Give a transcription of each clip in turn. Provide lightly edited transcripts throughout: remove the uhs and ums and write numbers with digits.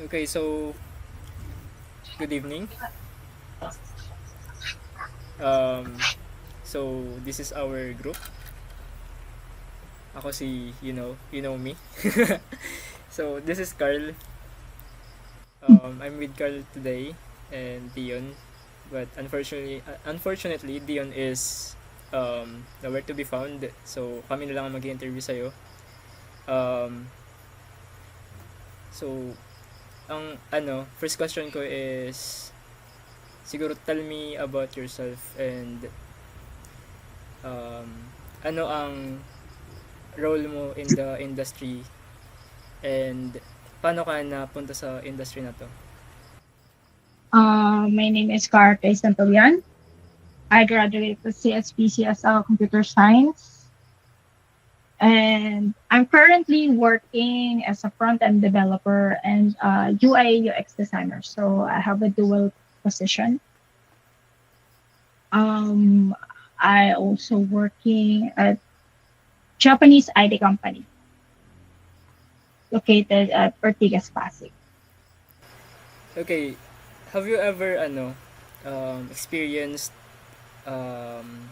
Okay, so good evening. Um, so this is our group. Ako si you know me. So this is Carl. I'm with Carl today and Dion, but unfortunately Dion is nowhere to be found. So kami na lang ang mag-interview sa'yo. Um, so first question ko is siguro tell me about yourself and um, ano ang role mo in the industry and paano ka napunta sa industry na to? My name is Carpe Santoyan. I graduated with CSPC as a computer science, and I'm currently working as a front-end developer and UI UX designer. So I have a dual position. Um, I also working at Japanese IT company located at Ortigas Pasig. Okay, have you ever experienced um,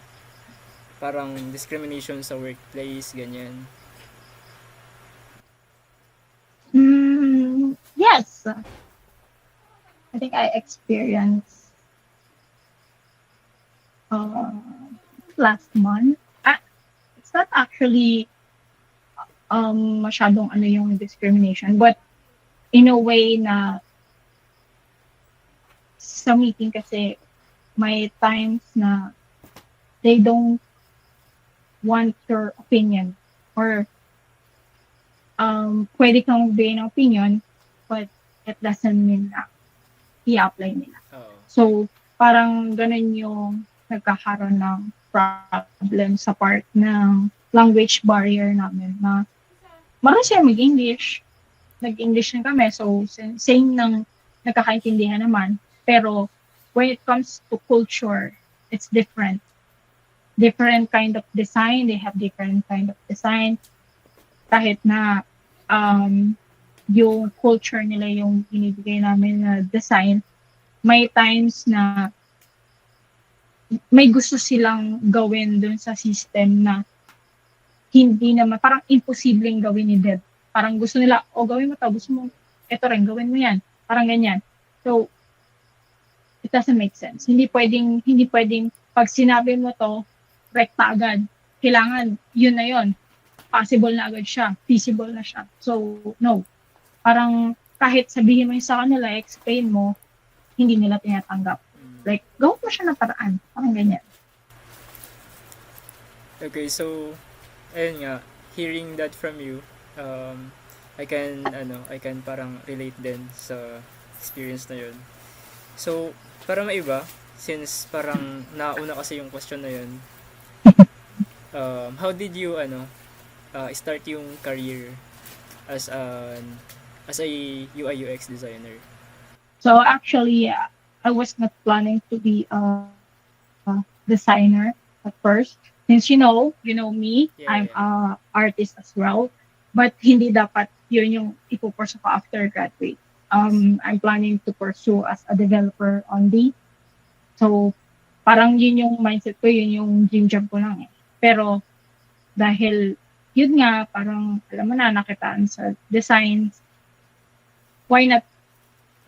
parang discrimination sa workplace, ganyan? Yes, I think I experienced uh, last month. It's not actually masyadong ano yung discrimination, but in a way na sa meeting kasi may times na they don't want your opinion or pwede kang magbigay ng opinion but it doesn't mean na i-apply nila. Oo. So, parang ganun yung nagkakaroon ng problem sa part ng language barrier namin na marunong siya mag-English. Nag-English na kami. So, same ng nagkakaintindihan naman. Pero, when it comes to culture, it's different. Different kind of design. They have different kind of design. Kahit na yung culture nila yung binibigay namin na design, may times na may gusto silang gawin dun sa system na hindi naman, parang imposibleng gawin ni Deb. Parang gusto nila, gawin mo to, gusto mo, eto rin, gawin mo yan. Parang ganyan. So, it doesn't make sense. Hindi pwedeng, pag sinabi mo to, rekta agad. Kailangan, yun na yun. Possible na agad siya. Feasible na siya. So, no. Parang, kahit sabihin mo yun sa kanila, explain mo, hindi nila tinatanggap. Like, gawin mo siya ng paraan. Parang ganyan. Okay, so ayun nga, hearing that from you, I can parang relate din sa experience na yun. So, para maiba, since parang nauna kasi yung question na yun, how did you start yung career as a UI UX designer? So, actually, I was not planning to be a designer at first. Since you know me, Yeah, I'm yeah. a artist as well. But hindi dapat yun yung ipupursue ko after graduate. I'm planning to pursue as a developer only. So, parang yun yung mindset ko, yun yung dream job ko lang eh. Pero, dahil, yun nga, parang, alam mo na, nakitaan sa design, why not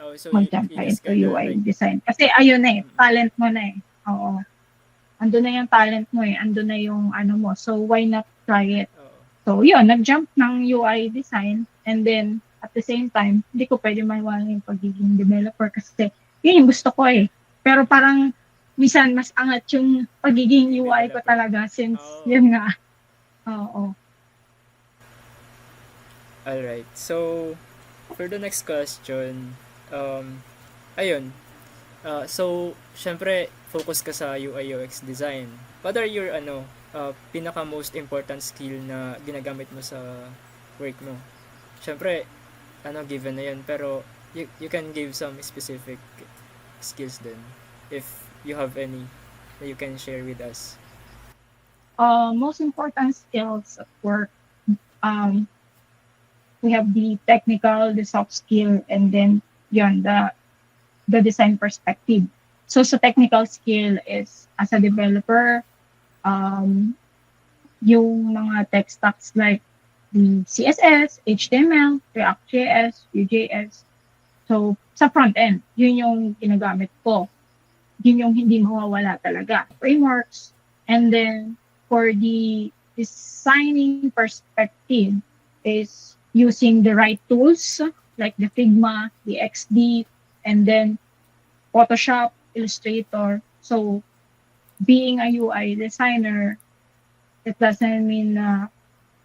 Oh, so mag-jump you ka just into kinda UI like design? Kasi ayun na eh, mm, talent mo na eh. Oo. Andun na yung talent mo eh, andun na yung ano mo. So, why not try it? oo. So, yun, nag-jump ng UI design and then, at the same time, hindi ko pwede maiwala yung pagiging developer kasi yun yung gusto ko eh. Pero parang, minsan mas angat yung pagiging Yung UI ko developer. talaga since, Oh, yun nga, oo. alright. So, for the next question, ayun. So, syempre, focus ka sa UI UX design. What are your pinaka most important skill na ginagamit mo sa work mo? Syempre, given na yun. Pero, you can give some specific skills din. If you have any that you can share with us. Most important skills at work, um, we have the technical, the soft skill, and then yun, the design perspective. So sa technical skill is as a developer, um, yung mga tech stacks like the CSS, HTML, React.js, Vue.js. So sa front end, yun yung ginagamit ko. Yun yung hindi mawawala talaga. Frameworks. And then for the designing perspective is using the right tools like the Figma, the XD, and then Photoshop, Illustrator. So being a UI designer, it doesn't mean na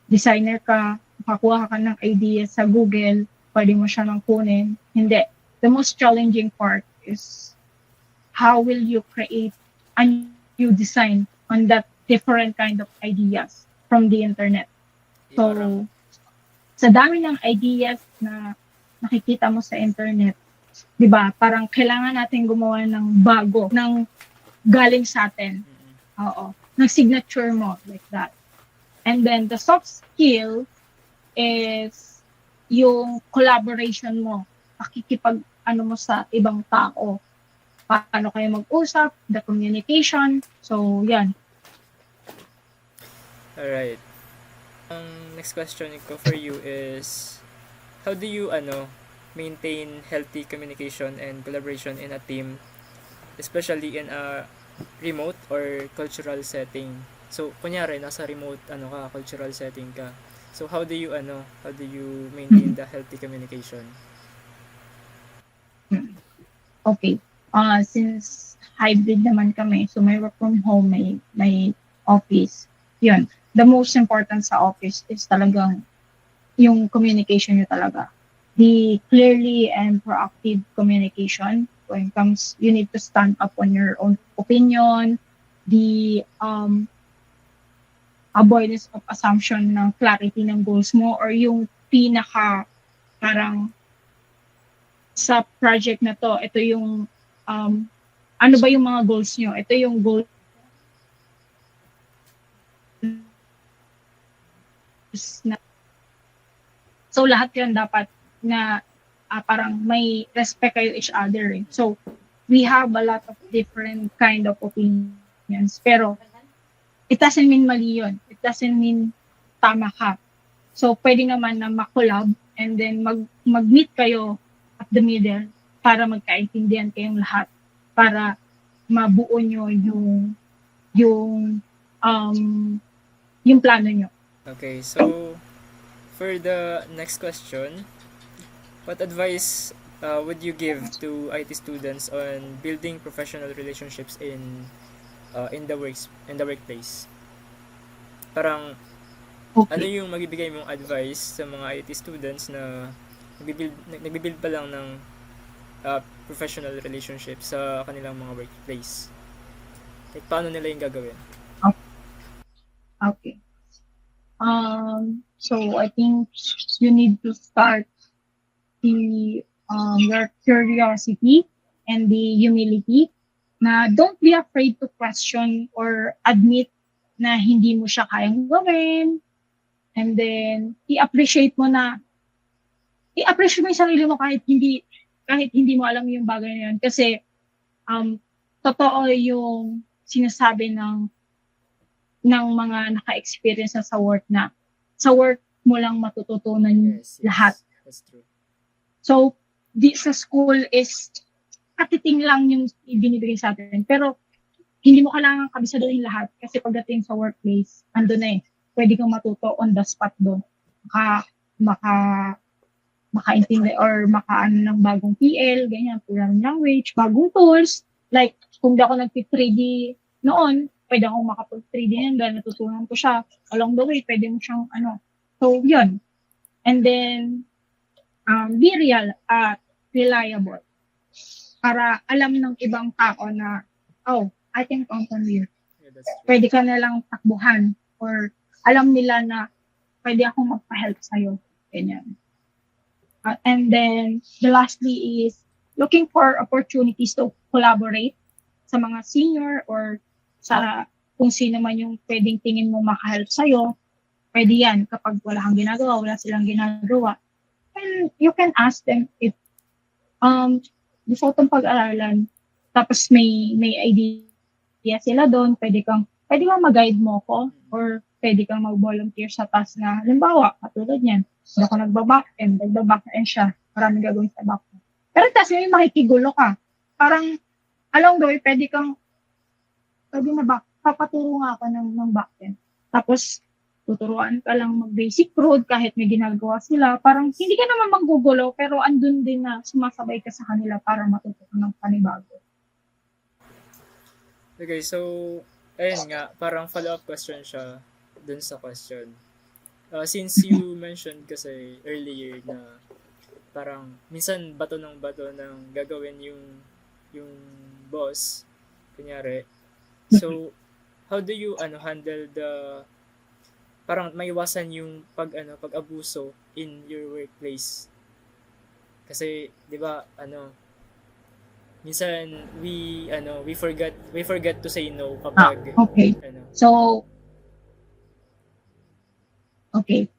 designer ka, makakuha ka ng idea sa Google, pwede mo siya nang kunin. Hindi. The most challenging part is how will you create a new design on that different kind of ideas from the internet. So, Parang, sa dami ng ideas na nakikita mo sa internet, di ba, parang kailangan natin gumawa ng bago, ng galing sa atin. Oo. Ng signature mo, like that. And then, the soft skill is yung collaboration mo, pakikipag, mo sa ibang tao. Paano kayo mag-usap, the communication. So, yan. alright. Ang next question ko for you is, how do you maintain healthy communication and collaboration in a team, especially in a remote or cultural setting? So, kunyari, nasa remote cultural setting ka. So, how do you maintain the healthy communication? Okay. Since hybrid naman kami, so may work from home, may office. Yun. The most important sa office is talagang yung communication nyo talaga. The clearly and proactive communication. When it comes, you need to stand up on your own opinion. The avoidance of assumption ng clarity ng goals mo, or yung pinaka parang sa project na to, ito yung ano ba yung mga goals nyo? Ito yung goals na. So lahat yun dapat na parang may respect kayo each other. So we have a lot of different kind of opinions. Pero it doesn't mean mali yun. It doesn't mean tama ka. So pwede naman na makolab and then mag-meet kayo at the middle para magkaintindihan kayong lahat, para mabuo nyo yung plano nyo. Okay, so for the next question, what advice would you give to IT students on building professional relationships in the workplace? Parang ano Okay. yung magibigay mong advice sa mga IT students na nagbibuild pa lang ng professional relationship sa kanilang mga workplace? Like, paano nila yung gagawin? Okay. So I think you need to start the your curiosity and the humility, na don't be afraid to question or admit na hindi mo siya kayang gawin. And then i-appreciate mo yung sarili mo kahit hindi mo alam yung bagay na yun, kasi totoo yung sinasabi ng mga naka-experience na sa work, na sa work mo lang matututunan lahat. That's true. So, sa school is katiting lang yung ibinibigay sa atin. Pero, hindi mo kailangan kabisaduhin lahat, kasi pagdating sa workplace, ando na pwede kang matuto on the spot doon. Makaintindi or makaano ng bagong PL, ganyan, programming language, bagong tools. Like, kung di ako nag-3D noon, pwede akong makapag-3D yan dahil natutunan ko siya. Along the way, pwede mo siyang So, yun. And then, be real at reliable. Para alam ng ibang tao na, oh, I can count on you. Yeah, that's true. Pwede ka nalang takbuhan, or alam nila na pwede akong magpa-help sa'yo. Ganyan. And then, the lastly is looking for opportunities to collaborate sa mga senior or sa kung sino man yung pwedeng tingin mo makahelp sa'yo. Pwede yan kapag wala kang ginagawa, wala silang ginagawa. you can ask them if gusto ko itong pag-aralan, tapos may idea sila doon, pwede kang mag-guide mo ko, or pwede kang mag-volunteer sa task na, halimbawa, katulad niyan, hindi ako nagbaback-end siya, maraming gagawin sa back-end. Pero task yung makikigulo ka, parang, along the way, pwede papaturo nga ako ng back-end. Tapos, tuturuan ka lang mag-basic code kahit may ginagawa sila. Parang hindi ka naman manggugulo, pero andun din na sumasabay ka sa kanila para matuto ka ng panibago. Okay, so, ayun nga, parang follow-up question siya dun sa question. Since you mentioned kasi earlier na parang minsan bato ng gagawin yung boss, kunyari. So, how do you handle the parang maiwasan yung pag-abuso in your workplace? Kasi 'di ba minsan we forget to say no kapag okay. So okay.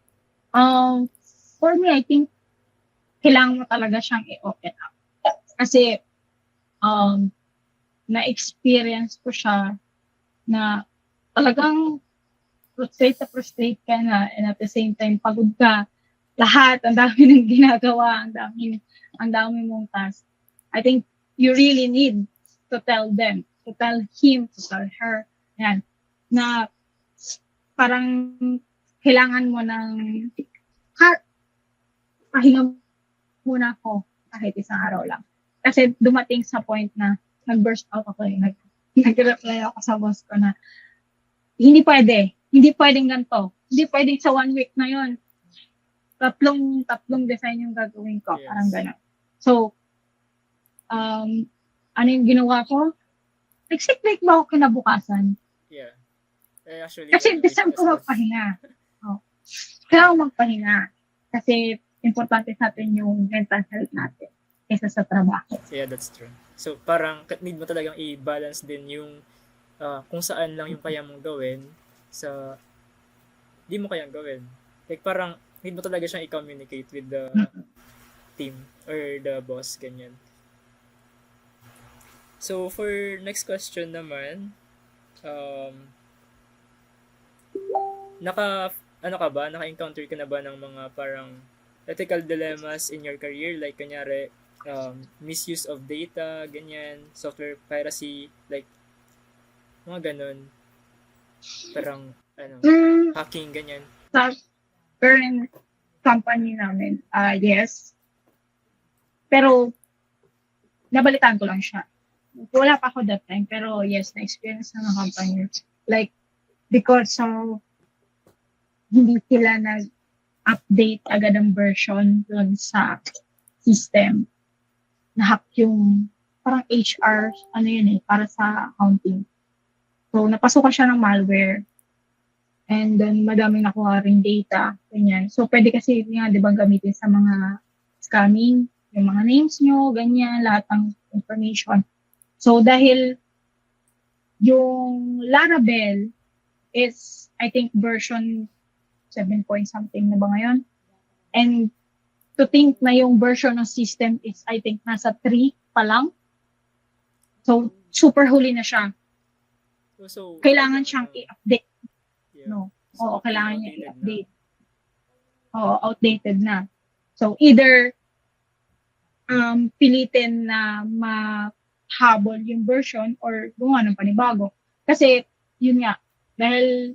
For me, I think kailangan mo talaga siyang i-open up. Kasi na-experience ko siya na talagang frustrate ka na, and at the same time pagod ka, lahat, ang dami ng ginagawa, ang dami mong task. I think you really need to tell them, to tell him, to tell her, yan, na parang kailangan mo ng pahinga muna ako kahit isang araw lang. Kasi dumating sa point na nag-burst out ako, nag-reply ako sa boss ko na hindi pwedeng ganito. Hindi pwedeng sa 1 week na yon. Tatlong design yung gagawin ko. Yes. Parang gano'n. So, ano yung ginawa ko? Nag-sick break ba ako kinabukasan? Yeah. Actually, kasi deserve ko magpahinga. Kailangan magpahinga. Kasi importante sa atin yung mental health natin kaysa sa trabaho. Yeah, that's true. So, parang need mo talagang i-balance din yung kung saan lang yung kaya mong gawin sa di mo kayang gawin. Like parang need mo talaga siyang i-communicate with the team or the boss, ganyan. So for next question naman, naka-encounter ka na ba ng mga parang ethical dilemmas in your career, like kunyari misuse of data, ganyan, software piracy, like mga ganun, parang hacking, ganyan? Sa current company namin, yes. Pero, nabalitaan ko lang siya. Wala pa ako that time, pero yes, na-experience na ng company. Like, because hindi sila nag-update agad ang version dun sa system. Na-hack yung, parang HR, para sa accounting. So, napasukan siya ng malware. And then, madaming nakuha rin data. Ganyan. So, pwede kasi nga, di ba, gamitin sa mga scamming, yung mga names nyo, ganyan, lahat ng information. So, dahil yung Laravel is, I think, version 7 point something na ba ngayon? And to think na yung version ng system is, I think, nasa 3 pa lang. So, super huli na siya. So, kailangan siyang i-update. Yeah. No. Oo, kailangan niya i-update. Oo, outdated na. So, either pilitin na mahabol yung version or gumawa ng panibago. Kasi, yun nga, dahil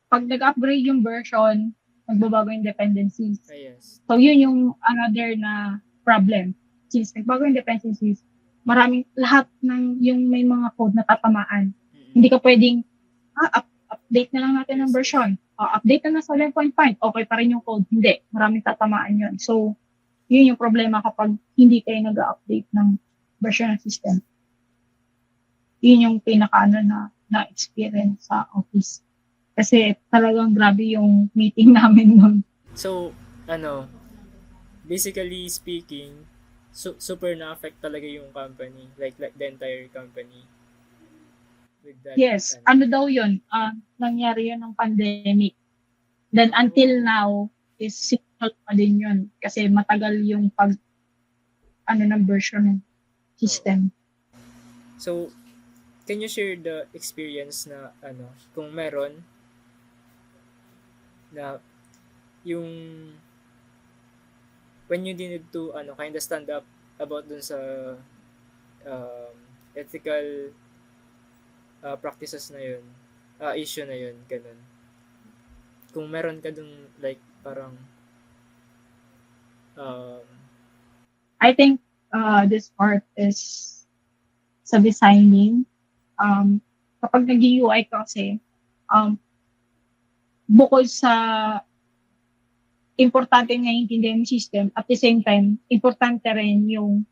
pag nag-upgrade yung version, magbabago yung dependencies. Yes. So, yun yung another na problem. Since nagbago yung dependencies, lahat ng yung may mga code na tatamaan. Hindi ka pwedeng, update na lang natin ng version. Update na sa 11.5. Okay pa rin yung code. Hindi. Maraming tatamaan yun. So, yun yung problema kapag hindi kayo nag-update ng version ng system. Yun yung na-experience sa office. Kasi talagang grabe yung meeting namin nun. So, basically speaking, super na-affect talaga yung company, like the entire company. With that, yes, daw yun, nangyari yun ng pandemic. Then until now, is difficult pa din yun kasi matagal yung ng version ng system. So, can you share the experience na kung meron na yung when you need to kind of stand up about dun sa ethical practices na yun, issue na yun, ganun. Kung meron ka dun like parang I think this part is sa designing. Kapag nag-UI ka kasi, bukod sa importante nga intindihan yung system, at the same time, importante rin yung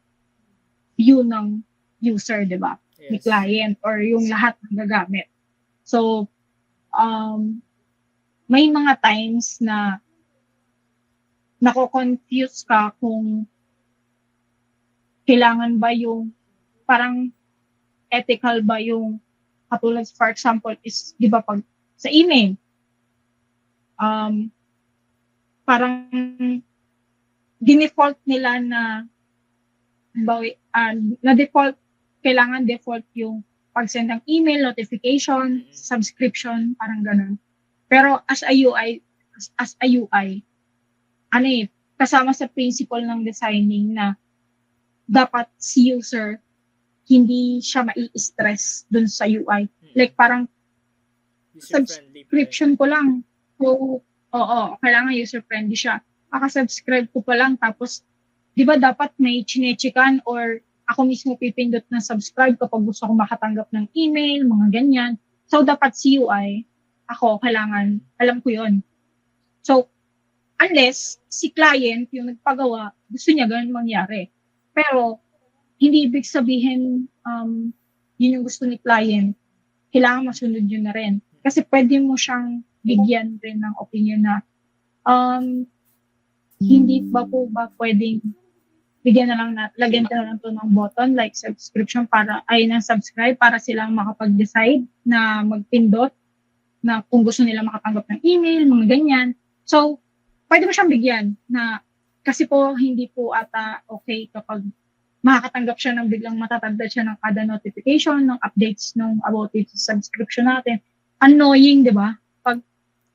view ng user, di ba? Ni yes. client or yung lahat ng gagamit. So, may mga times na nako-confuse ka kung kailangan ba yung parang ethical ba yung katulad for example is di ba pag sa email parang dinefault nila na default kailangan default yung pag-send ng email, notification, subscription, parang ganun. Pero as a UI, kasama sa principle ng designing na dapat si user hindi siya mai-stress dun sa UI. Like parang subscription ko lang. So, kailangan user-friendly siya. Maka-subscribe ko pa lang tapos, di ba dapat may chinechikan or ako mismo pipindot na subscribe kapag gusto ko makatanggap ng email, mga ganyan. So, dapat si UI, ako, kailangan, alam ko yon. So, unless si client yung nagpagawa, gusto niya ganun mangyari. Pero, hindi ibig sabihin yun yung gusto ni client. Kailangan masunod yun na rin. Kasi pwede mo siyang bigyan rin ng opinion na hindi ba po ba pwedeng bigyan na lang lagyan na lang to ng button like subscription ng subscribe para silang makapag-decide na magpindot na kung gusto nila makatanggap ng email, mga ganyan. So, pwede mo siyang bigyan na kasi po hindi po ata okay kapag makakatanggap siya ng biglang matatagdad siya ng kada notification, ng updates ng about it subscription natin. Annoying, di ba? Pag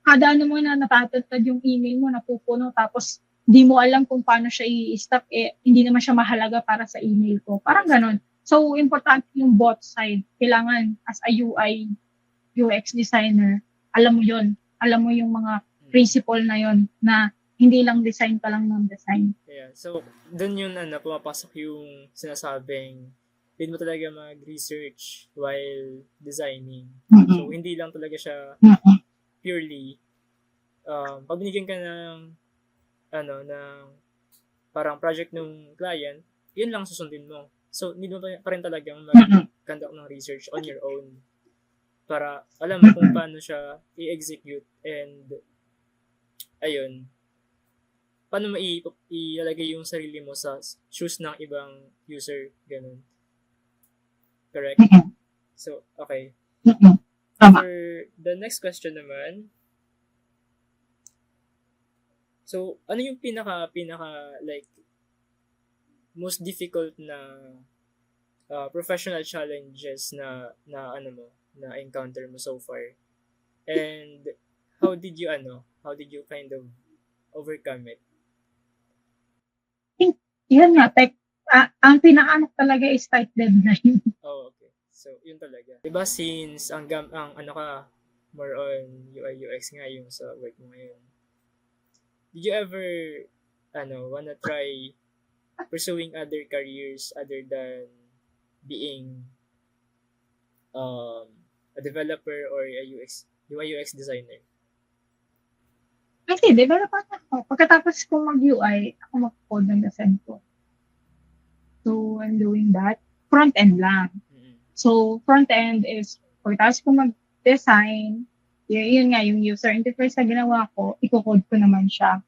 kada mo na natatagdad yung email mo, napupuno, tapos di mo alam kung paano siya i-stop, hindi naman siya mahalaga para sa email ko. Parang ganun. So, importante yung both side. Kailangan, as a UI, UX designer, alam mo yon, alam mo yung mga principle na yon na hindi lang design ka lang ng design. Yeah. So, dun yun pumapasok yung sinasabing need mo talaga mag-research while designing. Mm-hmm. So, hindi lang talaga siya purely pag binigyan ka ng parang project ng client, yun lang susundin mo. So, need mo pa rin talagang mag-conduct ng research on your own para alam mo kung paano siya i-execute and ayun, paano mo ilalagay yung sarili mo sa shoes ng ibang user, ganun. Correct? So, okay. For the next question naman, so, ano yung pinaka like most difficult na professional challenges na encounter mo so far? And how did you kind of overcome it? Yun nga, ang pinaka talaga is tight deadline. Oh, okay. So, yun talaga. Diba since ang more on UI UX nga yung sa work mo ngayon. Did you ever wanna try pursuing other careers other than being a developer or a UI UX designer? Kasi developer ako. Pagkatapos ko mag-UI, ako mag-code ng design ko. So, I'm doing that. Front-end lang. Mm-hmm. So, front-end is, pagkatapos ko mag-design, yun nga, yung user interface na ginawa ko, i-code ko naman siya.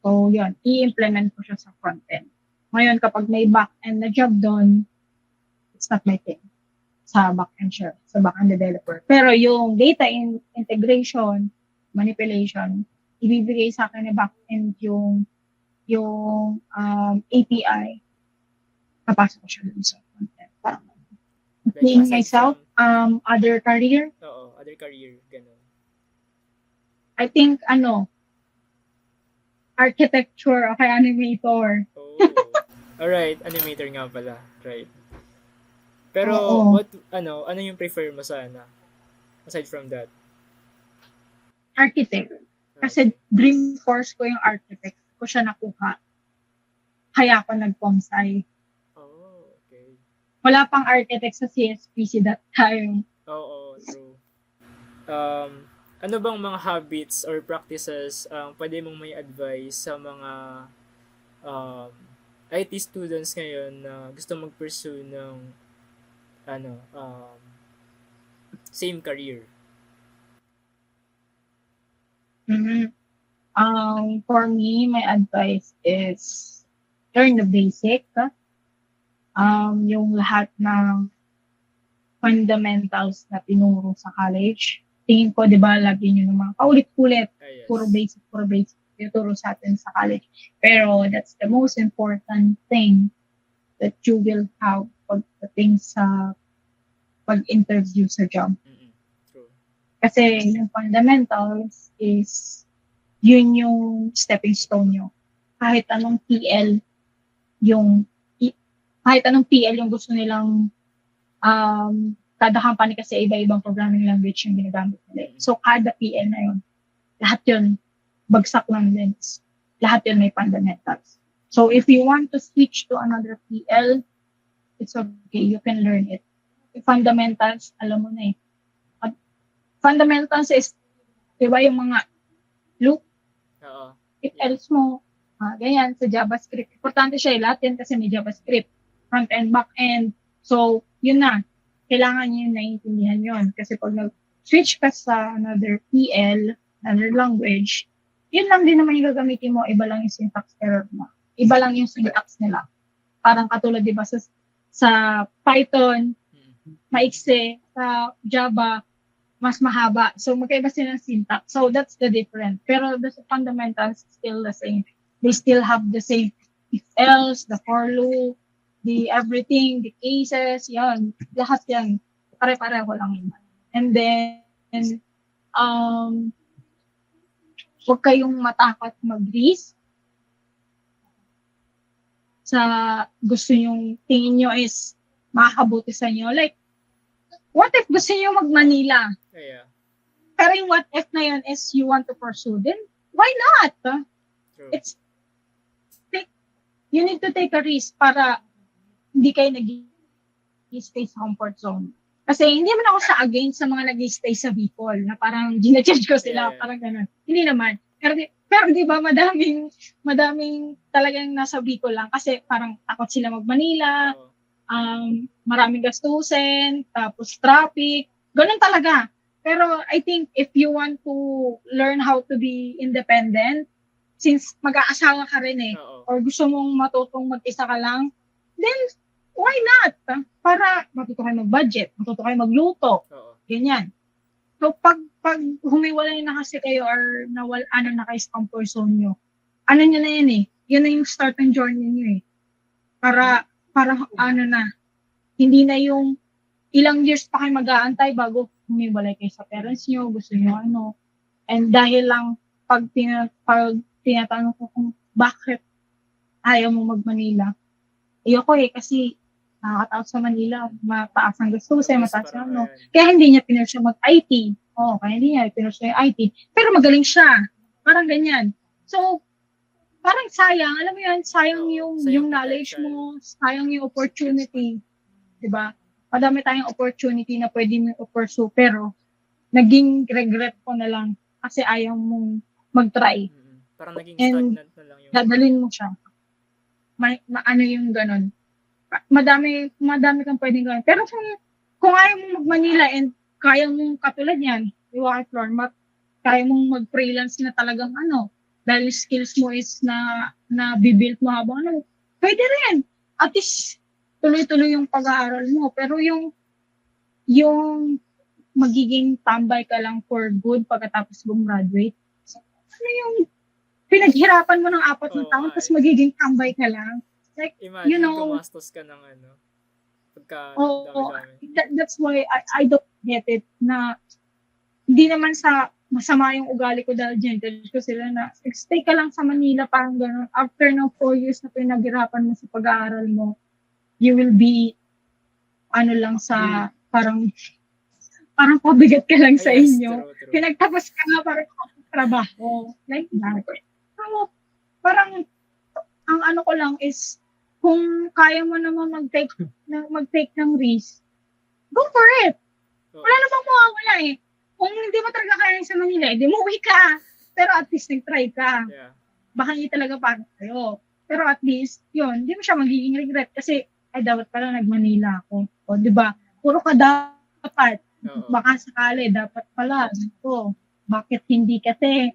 So, yun, i-implement ko siya sa front-end. Ngayon, kapag may back-end na job doon, it's not my thing. Sa back-end siya, sa back-end developer. Pero yung data integration, manipulation, ibibigay sa akin na backend yung API, papasok ko siya dun sa content. Parang Like being aside myself, from, other career, other career, ganun. I think, architecture o kaya animator. Oh. Alright, animator nga pala. Right. Pero, Oo. ano yung prefer mo sana? Aside from that. Architect. Okay. Kasi dream course ko yung architect. Ko siya nakuha. Kaya ako nag-pomsci. Oh, okay. Wala pang architect sa CSPC that time. Oo, true. Ano bang mga habits or practices pwede mong may advice sa mga um, IT students ngayon na gusto mag-pursue ng ano, same career? Mhm. For me, my advice is learn the basic. Yung lahat ng fundamentals na tinuro sa college. Tingin ko, di ba, lagi nyo naman paulit-ulit, Yes. puro basic, tinuturo sa atin sa college. Pero that's the most important thing that you will have pagdating sa pag-interview sa job. Mm-mm. True. Kasi yung fundamentals is yun yung stepping stone nyo. Kahit anong PL yung gusto nilang kada company kasi iba-ibang programming language yung ginagamit nila. So kada PL na yun, lahat yun bagsak lang din. Lahat yun may fundamentals. So if you want to switch to another PL, it's okay, you can learn it. Fundamentals, alam mo na eh. Fundamentals is, di ba yung mga loop, Oo. if else mo, ganyan, sa JavaScript. Importante siya, lahat yan kasi may JavaScript. Front end, back end. So, yun na. Kailangan nyo naiintindihan yun. Kasi pag nag-switch ka sa another PL, another language, yun lang din naman yung gagamitin mo. Iba lang yung syntax error mo. Iba lang yung syntax nila. Parang katulad, di ba, sa Python, maikse, sa Java, mas mahaba. So, magkaiba sila ng syntax. So, that's the difference. Pero the fundamentals still the same. They still have the same if else, the for loop, the everything, the cases, yan. Lahat yan. Pare-pareho lang yun. And then, huwag kayong matakot mag-risk sa gusto nyong tingin nyo is makakabuti sa inyo. Like, what if gusto nyo mag-Manila? Yeah. Pero yung what if na yun is you want to pursue, then why not? True. You need to take a risk para hindi kayo nag-stay sa comfort zone. Kasi hindi naman ako sa against sa mga nag-stay sa Bicol na parang ginacharge ko sila, parang gano'n. Hindi naman. Pero di ba madaming talagang nasa Bicol lang kasi parang takot sila mag-Manila, maraming gastusin, tapos traffic, ganun talaga. Pero I think if you want to learn how to be independent, since mag-aasawa ka rin or gusto mong matutong mag-isa ka lang, then why not? Para matuto kayo mag-budget, matuto kayo magluto, ganyan. So pag humiwalay na kasi kayo or na kayo sa comfort zone nyo, ano nyo na yan yun na yung start ng journey nyo Para hindi na yung ilang years pa kayo mag-aantay bago humiwalay kayo sa parents nyo, gusto nyo and dahil lang pag tinatanong ko kung bakit ayaw mo mag-Manila, ayoko kasi nakakatakot sa Manila, mataas ang gastusin, mataas ang kaya hindi niya pinursue mag-IT. Kaya hindi niya pinursue yung IT. Pero magaling siya. Parang ganyan. So, parang sayang. Alam mo yan, sayang yung knowledge mo, sayang yung opportunity. Diba? Madami tayong opportunity na pwede mo i-pursue, pero naging regret ko na lang kasi ayaw mong mag-try. Parang naging stagnant na lang yung... Dadalhin mo siya. Ano yung ganun. Madami kang pwedeng gawin. Pero kung ayaw mong mag-Manila and kaya mong katulad yan, kaya mong mag-freelance na talagang dahil skills mo is na bibuild mo habang pwede rin. At least, tuloy-tuloy yung pag-aaral mo. Pero yung magiging tambay ka lang for good pagkatapos gumraduate, Ano yung pinaghirapan mo ng 4 na Oo taon nga tapos eh. magiging tambay ka lang? Like, you Imagine know, gumastos ka ng ano, pagka oh, dami-dami. that's why I don't get it na hindi naman sa masama yung ugali ko dahil gentle ko sila na stay ka lang sa Manila parang gano'n. After ng 4 years na pinaghirapan mo sa pag-aaral mo, you will be ano lang sa parang pabigat ka lang Ah, sa yes, inyo. true. Pinagtapos ka nga para trabaho. Like that. So, parang ang ano ko lang is kung kaya mo naman mag-take ng risk, go for it. Oo. Wala namang mawawala eh. Kung hindi mo talaga kaya sa Manila, edi umuwi ka. Pero at least nag-try ka. Yeah. Baka hindi talaga para sa'yo. Pero at least, yun, hindi mo siya magiging regret kasi, ay, dapat pala nag-Manila ako. O, di ba? Puro ka dapat. Oo. Baka sakali, dapat pala. Ito, bakit hindi kasi?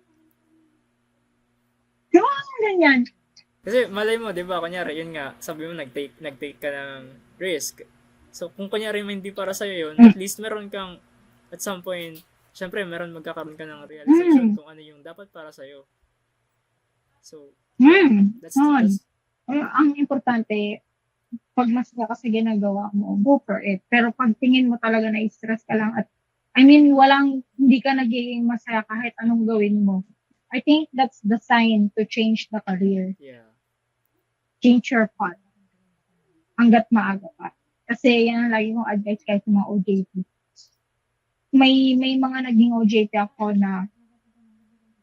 Di ba? Ganyan. Kasi malay mo, 'di ba, kunyari yun nga, sabi mo nag-take ka ng risk. So kung kunyari hindi para sa yun, at least meron kang at some point, syempre magkakaroon ka ng realization kung ano yung dapat para sa iyo. So, that's Yun. Ang importante, pag masaya ka sa ginagawa mo, go for it. Pero pag tingin mo talaga na stress ka lang at hindi ka nagiging masaya kahit anong gawin mo. I think that's the sign to change the career. yeah. Change your path. Hanggat maaga pa. Kasi yan ang lagi kong advice kahit sa mga OJT. May mga naging OJT ako na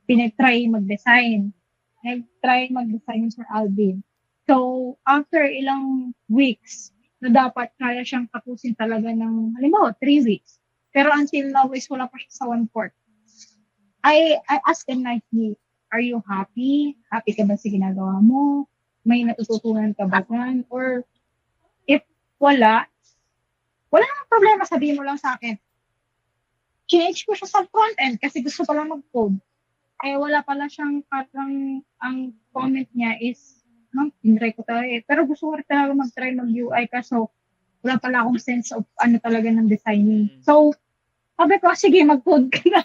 pinag-try mag-design. Nag-try mag-design sa Alvin. So, after ilang weeks, na dapat kaya siyang tapusin talaga ng, halimbawa, 3 weeks. Pero until now is wala pa siya sa 1/4. I asked him nicely, are you happy? Happy ka ba sa ginagawa mo? May natututunan ka ba dyan? Or if wala namang problema, sabihin mo lang sa akin. Change ko siya sa front end kasi gusto pala mag-code. Wala pala siyang parang ang comment niya is, tinry ko talaga eh. Pero gusto ko rin talaga mag-try mag-UI kaso wala pala akong sense of ano talaga ng designing. So, sabi ko, sige, mag-code ka na.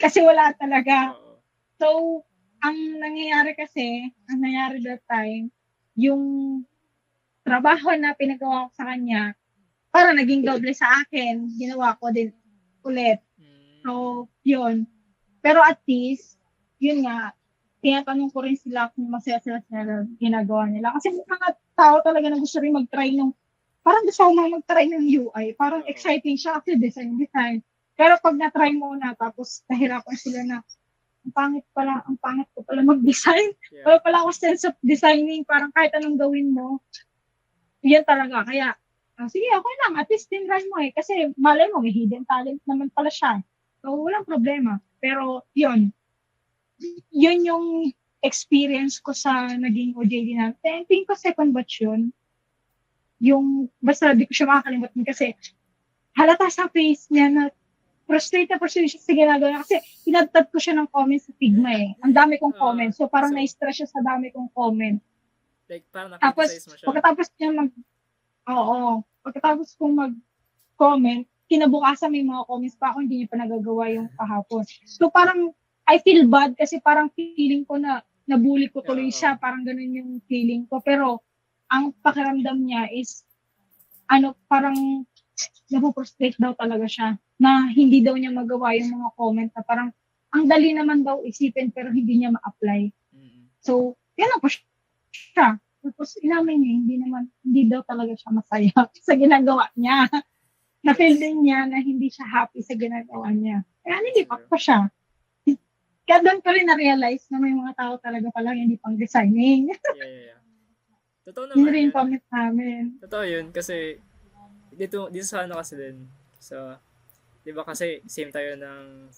Kasi wala talaga. Oo. So, ang nangyayari that time, yung trabaho na pinagawa ko sa kanya, para naging doble sa akin, ginawa ko din ulit. So, yun. Pero at least, yun nga, tinatanong ko rin sila kung masaya sila sa ginagawa nila. Kasi may mga tao talaga na gusto rin mag-try parang gusto ko mag-try ng UI. Parang exciting siya kasi design. Pero pag na-try mo na, tapos nahirapan sila na, ang pangit ko pala mag-design. Yeah. Wala pala ako sense of designing, parang kahit anong gawin mo, yan talaga. Kaya, sige, okay lang, at least tinry mo eh. Kasi malay mo, may hidden talent naman pala siya. So, walang problema. Pero, yun yung experience ko sa naging OJT na. I think ko second batch yun. Yung, basta di ko siya makakalimutan kasi halata sa face niya na frustrated siya sa ginagawa niya kasi pinagtag ko siya ng comments sa Figma eh. Ang dami kong comments. So, parang na-stress siya sa dami kong comment. Like, parang Tapos, na-criticize mo siya. Pagkatapos kong mag-comment, kinabukasan may mga comments pa ako, hindi niya pa nagagawa yung kahapon. So, parang, I feel bad kasi parang feeling ko na nabully ko tuloy siya. Parang ganun yung feeling ko. Pero, ang pakiramdam niya is, parang napuprostrate daw talaga siya na hindi daw niya magawa yung mga comment na parang ang dali naman daw isipin pero hindi niya ma-apply. So, yan po siya. Tapos inamin niya, hindi daw talaga siya masaya sa ginagawa niya. Na-feel din niya na hindi siya happy sa ginagawa niya. Kaya nilipat ko siya. Kaya doon ko rin na-realize na may mga tao talaga palang hindi pang designing. Yeah. Totoo naman Yun rin yan. comment namin. Totoo yun kasi dito sa ano kasi din sa 'di ba kasi same tayo ng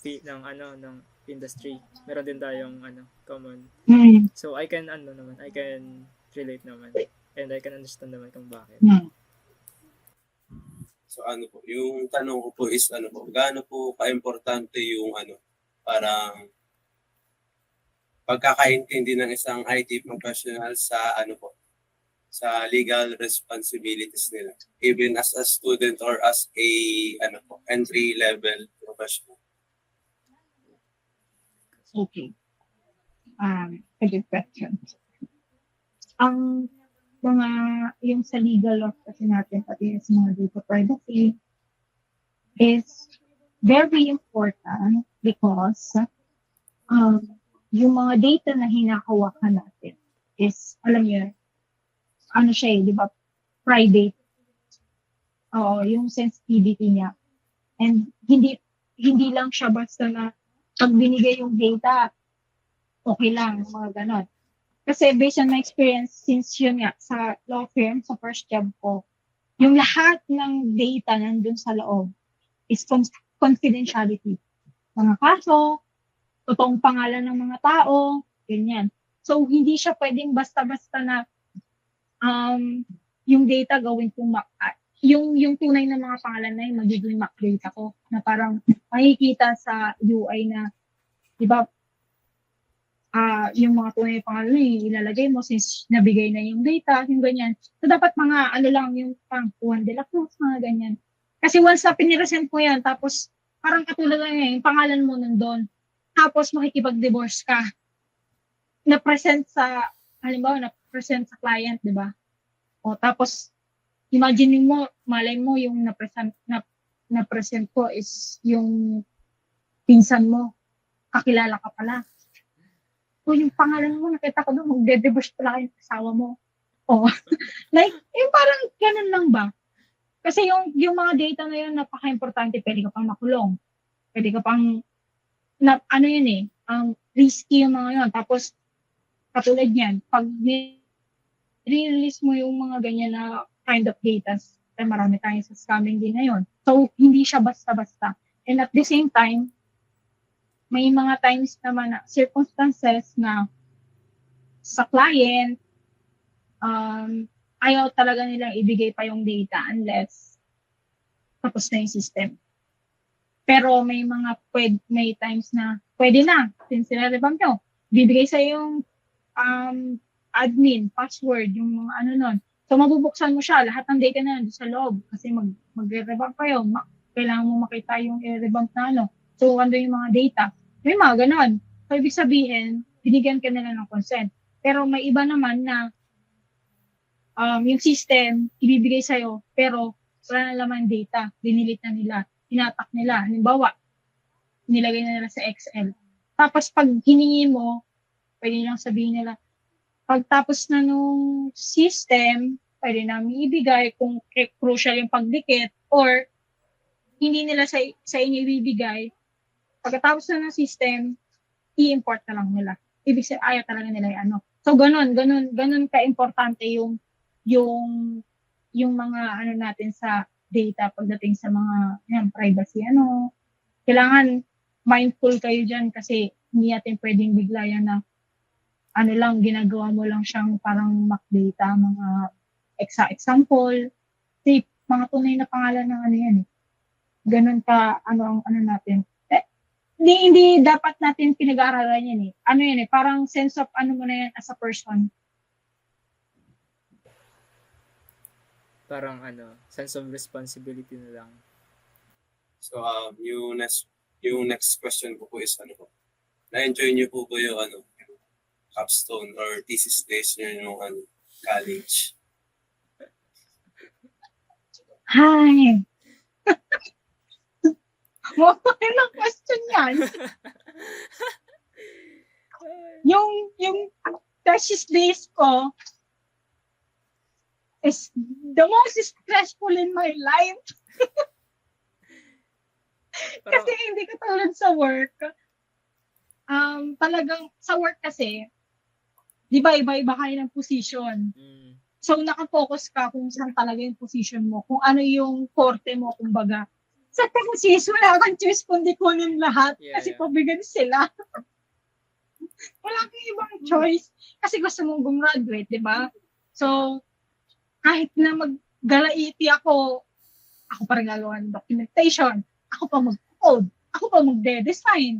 industry. Meron din tayong common. So I can relate naman and I can understand naman kung bakit. So po, yung tanong ko po is gaano po ka-importante yung parang pagkakaintindi ng isang IT professional sa sa legal responsibilities nila, even as a student or as a entry level professional. Okay. A good question. Ang mga, yung sa legal law kasi natin, pati yung sa mga data privacy, is very important because yung mga data na hinahawakan natin is, alam niyo, ano siya di ba, private. Oo, yung sensitivity niya. And hindi lang siya basta na pag binigay yung data, okay lang, mga ganon. Kasi based on my experience, since yun nga, sa law firm, sa first job ko, yung lahat ng data nandun sa loob is confidentiality. Mga kaso, totoong pangalan ng mga tao, ganyan. So, hindi siya pwedeng basta-basta na yung data gawin kong yung tunay na mga pangalan na yung magiging MAC data ko na parang makikita sa UI na, di ba, yung mga tunay na pangalan na ilalagay mo since nabigay na yung data, yung ganyan. So, dapat mga ano lang yung pang Juan de la Cruz, mga ganyan. Kasi once na piniresent mo yan, tapos parang katulad lang yung pangalan mo nandun, tapos makikipag-divorce ka, na-present sa, halimbawa, na-present sa client, di ba? O tapos, imagine mo, malay mo yung na-present ko is yung pinsan mo, kakilala ka pala. O yung pangalan mo, nakita ko doon, magde-divorce pala yung asawa mo. O, like, yung parang ganun lang ba? Kasi yung mga data na yun, napaka-importante, pwede ka pang makulong. Pwede ka pang, ano yun eh, risky yung mga yun. Tapos, katulad yan, pag release mo yung mga ganyan na kind of data, ay marami tayong sa scamming din ngayon. So, hindi siya basta-basta. And at the same time, may mga times naman na circumstances na sa client, ayaw talaga nilang ibigay pa yung data unless tapos na yung system. Pero may may times na pwede na, since nire-revamp nyo, bibigay sa yung admin, password, yung mga ano nun. So, mabubuksan mo siya, lahat ng data na nandun sa loob kasi mag-revamp kayo, kailangan mo makita yung i-revamp na ano. So, ando yung mga data. May mga ganon. So, ibig sabihin, binigyan ka nila ng consent. Pero may iba naman na yung system, ibibigay sa'yo, pero wala na laman data, dinilit na nila, tinatak nila. Halimbawa, nilagay na nila sa Excel. Tapos, pag hiningi mo, pwede lang sabihin nila, pagtapos na nung system, pwede namin ibigay kung crucial yung pagdikit or hindi nila sa inyo ibibigay. Pagkatapos na ng system, i-import na lang nila. Ibig sabihin, ayaw talaga nila yung ano. So, ganun ka-importante yung mga ano natin sa data pagdating sa mga privacy. Kailangan mindful kayo dyan kasi hindi natin pwedeng bigla yan na ginagawa mo lang siyang parang mock data, mga example. Kasi mga tunay na pangalan ng yan eh. Ganun ka, ang natin. Hindi dapat natin pinag-aaralan yan eh. Yan eh, parang sense of mo na yan as a person. Parang sense of responsibility na lang. So, yung next question ko po is na-enjoy niyo po ba yung capstone or thesis days niyo yung college? Hi! Okay lang question yan. yung thesis days ko is the most stressful in my life. Kasi hindi ka tulad sa work. Talagang sa work kasi, di ba iba-iba kayo ng position. So, nakafocus ka kung saan talaga yung position mo, kung ano yung forte mo, kumbaga. Sa thesis, wala kang choice kundi kunin lahat kasi pabigan sila. Wala kang ibang choice kasi gusto mong gumraduate, di ba? So, kahit na mag-galaiti ako pa rin gagawa ng documentation, ako pa mag-code, ako pa mag-design,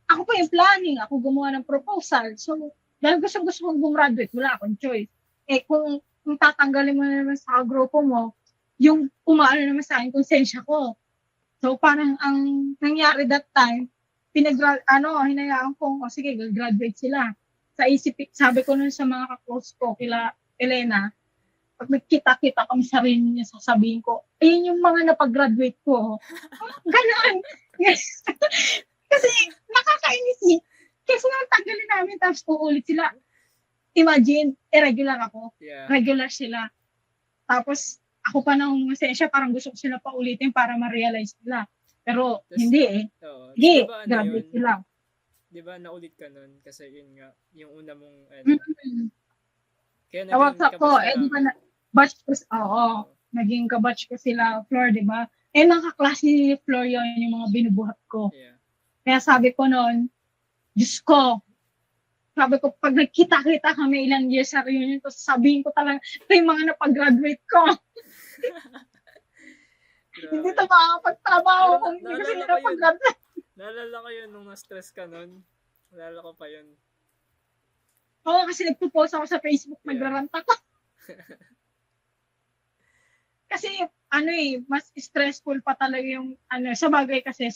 ako pa yung planning, ako gumawa ng proposal. So, dahil gusto mong gumraduate, wala akong choice. Kung tatanggalin mo na naman sa grupo mo, yung umaano naman sa akin, konsensya ko. So, parang ang nangyari that time, hinayaan ko, o sige, graduate sila. Sa sabi ko nun sa mga ka-close ko, kila Elena, pag nagkita-kita kami sa rin niya, sasabihin ko, ayun yung mga napag-graduate ko. Ganon. Yes. Kasi nakakainis eh. Kasi nang tanggalin namin, tapos uulit sila. Imagine, irregular ako. Yeah. Regular sila. Tapos, ako pa nang masensya, parang gusto ko sila paulitin para ma-realize nila. Pero, hindi eh. Oo. Hindi, Diba, graduate sila. Di ba naulit ka nun? Kasi yun nga, yung una mong, kaya Tawag naging ko, kabatch di ba namin. batch ko, naging kabatch ko sila, Flor, di ba? Nakaklase ni Flor yun, yung mga binubuhat ko. Yeah. Kaya sabi ko noon, Diyos ko, sabi ko, pag nagkita-kita kami ilang years sa reunion, tapos sabihin ko talaga, ito yung mga napag-graduate ko. Hindi ito makakapagtrabaho kung hindi ko sila napag-graduate. Naalala ko yun nung na-stress ka nun. Naalala ko pa yun. Oo, kasi nagpo-post ako sa Facebook, nagrarant ako. Kasi, mas stressful pa talaga yung, sa bagay kasi,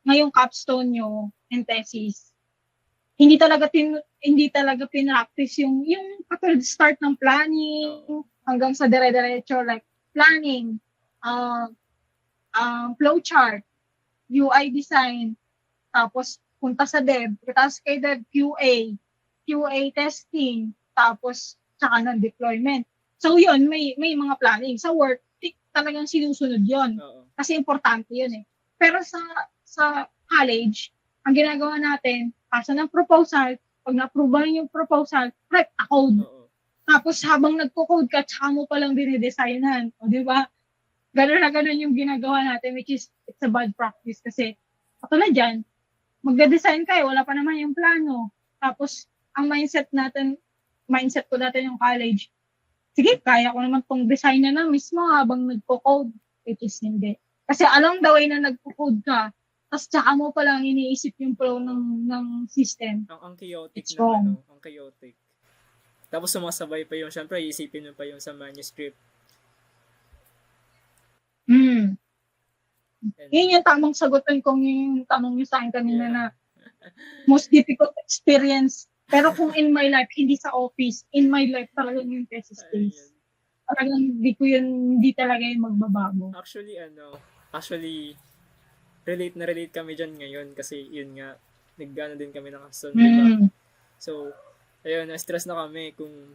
ngayong capstone nyo and thesis, hindi talaga pinractice yung katulad start ng planning, hanggang sa dire-diretso, like, planning, flowchart, UI design, tapos punta sa dev, tapos kay dev QA testing, tapos saka ng deployment. So yun, may mga planning. Sa work, talagang sinusunod yun. Kasi importante yun eh. Pero sa college, ang ginagawa natin, pasa ng proposal, pag na-approvean yung proposal, write a code. Tapos habang nagko-code ka, tsaka mo palang dinidesignan. O di ba? Ganun na ganun yung ginagawa natin, which is, it's a bad practice. Kasi, katulad dyan, magde-design kayo, wala pa naman yung plano. Tapos, ang mindset ko natin yung college, sige, kaya ko naman tong design na mismo habang nagko-code, which is hindi. Kasi along the way na nagko-code ka, tapos tsaka mo palang iniisip yung flow ng system. Ang chaotic It's na, wrong. ang chaotic. Tapos sumasabay pa yung, syempre, isipin mo pa yung sa manuscript. Yun yung tamang sagutin kung yung tanong nyo sa akin kanina na most difficult experience. Pero kung in my life, hindi sa office, in my life talagang yung thesis days. Talagang hindi talaga yung magbabago. Actually, relate kami dyan ngayon kasi yun nga, nag-ano din kami ng capstone, diba? So, ayun, na-stress na kami kung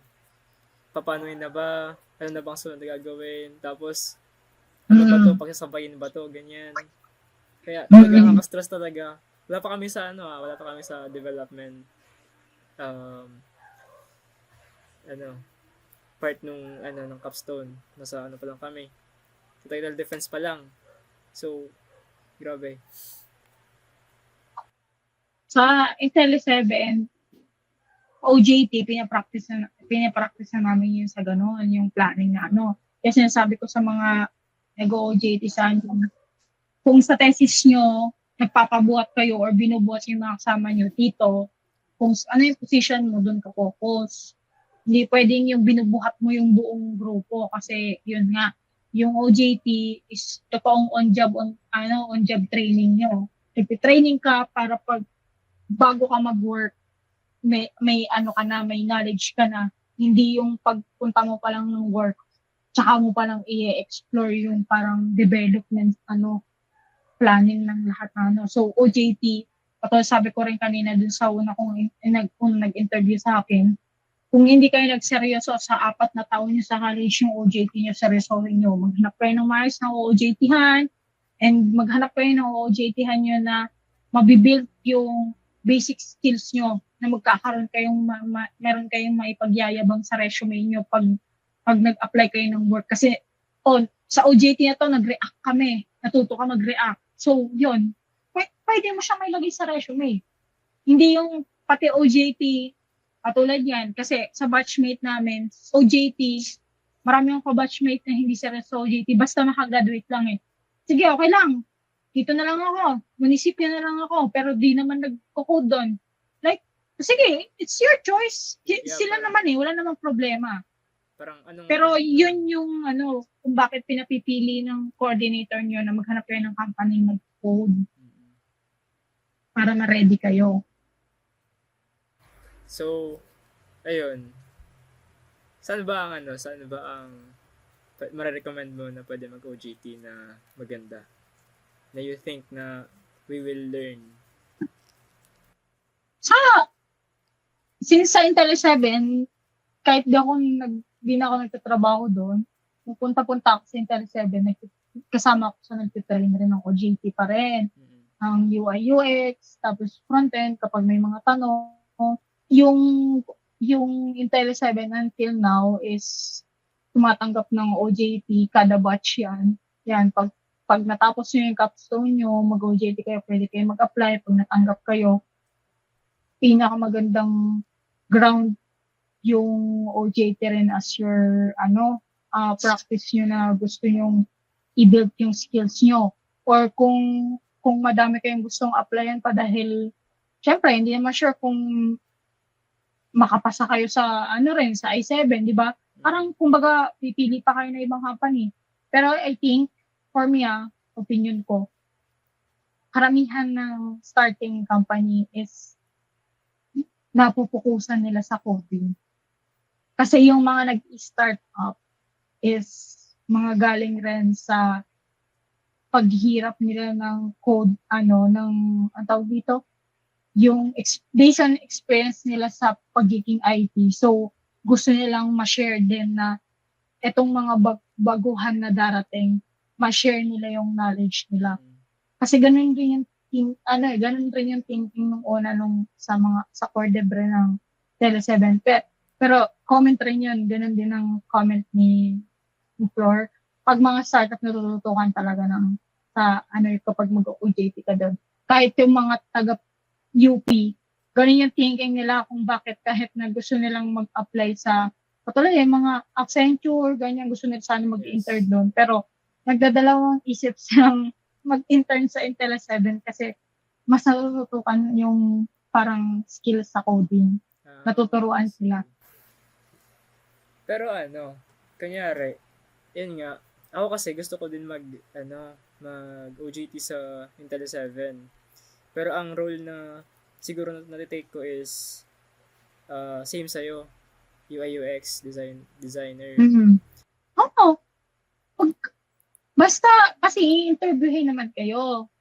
papanuin na ba, ano na bang sunod na gagawin, tapos, ano ba to, pagsasabayin ba to, ganyan. Kaya, talaga nakaka-stress talaga. Wala pa kami sa development, part ng capstone. Nasa pa lang kami. Sa technical defense pa lang. So, grabe. Sa IntelliSeven 7, OJT, pinapractice na namin yung sa gano'n, yung planning na Kasi sinasabi ko sa mga nag-OJT sa kung sa thesis nyo, nagpapabuhat kayo or binubuhat yung mga kasama nyo, tito, kung ano yung position mo, doon ka focus. Hindi pwedeng yung binubuhat mo yung buong grupo kasi yun nga, yung OJT is totoong on-job training nyo. Training ka para bago ka mag-work, may knowledge ka na. Hindi yung pagpunta mo pa lang ng work, tsaka mo pa lang i-explore yung parang development, planning ng lahat na So, OJT, katulad sabi ko rin kanina dun sa una kung nag-interview sa akin, kung hindi kayo nagseryoso sa 4 na taon nyo sa college yung OJT nyo, seryosohin nyo. Maghanap kayo ng maayos na OJT-han and maghanap kayo ng OJT-han nyo na mabibuild yung basic skills nyo na magkakaroon kayong meron kayong maipagyayabang sa resume nyo pag nag-apply kayo ng work. Kasi sa OJT na to, nag-react kami. Natuto ka mag-react. So, yun. Pwede mo siyang mailagay sa resume. Hindi yung pati OJT, katulad yan. Kasi sa batchmate namin, OJT, marami yung ka-batchmate na hindi sa OJT. Basta makagraduate lang eh. Sige, okay lang. Dito na lang ako. Munisipyo na lang ako. Pero di naman nagko-code doon. Like, sige, it's your choice. Sila naman eh. Wala namang problema. Pero yun yung kung bakit pinapipili ng coordinator nyo na maghanap kayo ng company mag-code. para ma-ready kayo. So, ayun. Saan ba ang marirecommend mo na pwede mag-OJT na maganda? Na you think na we will learn? Since sa Intel 7, kahit di na ako nagtatrabaho doon, pupunta-punta ako sa Intel 7, kasama ako sa nagtitrain rin ng OJT pa rin. Mm. Ang UI UX, tapos front-end kapag may mga tanong. Yung Intel 7 until now is tumatanggap ng OJT kada batch yan. Yan, pag natapos nyo yung capstone nyo, mag-OJT kayo, pwede kayo mag-apply. Pag natanggap kayo, pinakamagandang ground yung OJT rin as your practice nyo na gusto nyong i-build yung skills nyo. Or kung madami kayong gustong applyan pa dahil syempre hindi naman sure kung makapasa kayo sa sa I7, di ba? Parang kumbaga pipili pa kayo ng ibang company. Pero I think for me opinion ko, karamihan ng starting company is napupukusan nila sa coding. Kasi yung mga nag-start up is mga galing rin sa paghirap nila ng code, ang tawag dito, yung based on experience nila sa pagiging IT. So, gusto nilang ma-share din na etong mga baguhan na darating, ma-share nila yung knowledge nila. Kasi ganun rin yung thinking nung una sa core dev rin ng Tele7. Pero comment rin yun, ganun din ang comment ni Flor. Pag mga startup natututukan talaga kapag mag-OJT ka doon. Kahit yung mga taga UP, ganun yung thinking nila kung bakit kahit na gusto nilang mag-apply sa patuloy yung mga Accenture, ganyan, gusto nila sana mag-intern doon. Pero nagdadalawang isip silang mag-intern sa Intel 7 kasi mas natututukan yung parang skills sa coding. Natuturuan sila. Pero kunyari, yun nga, ako kasi gusto ko din mag-OJT sa Intel 7. Pero ang role na siguro natitake ko is same sa'yo, UI UX designer. Mm-hmm. Oo. Basta kasi i-interviewin naman kayo.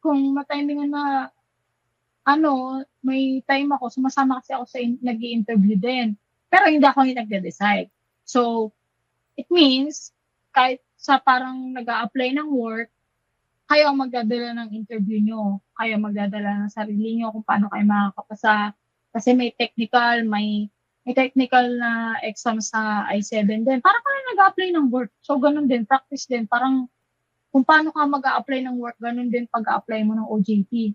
Kung matimingan na may time ako, sumasama kasi ako sa nag-i-interview din. Pero hindi ako yung nagde-decide. So, it means, kahit sa parang nag-a-apply ng work, kayo ang magdadala ng interview nyo. Kayo ang magdadala ng sarili nyo kung paano kayo makakapasa. Kasi may technical na exam sa I7 din. Parang kayo nag-a-apply ng work. So, ganun din. Practice din. Parang kung paano ka mag-a-apply ng work, ganun din pag-a-apply mo ng OJT.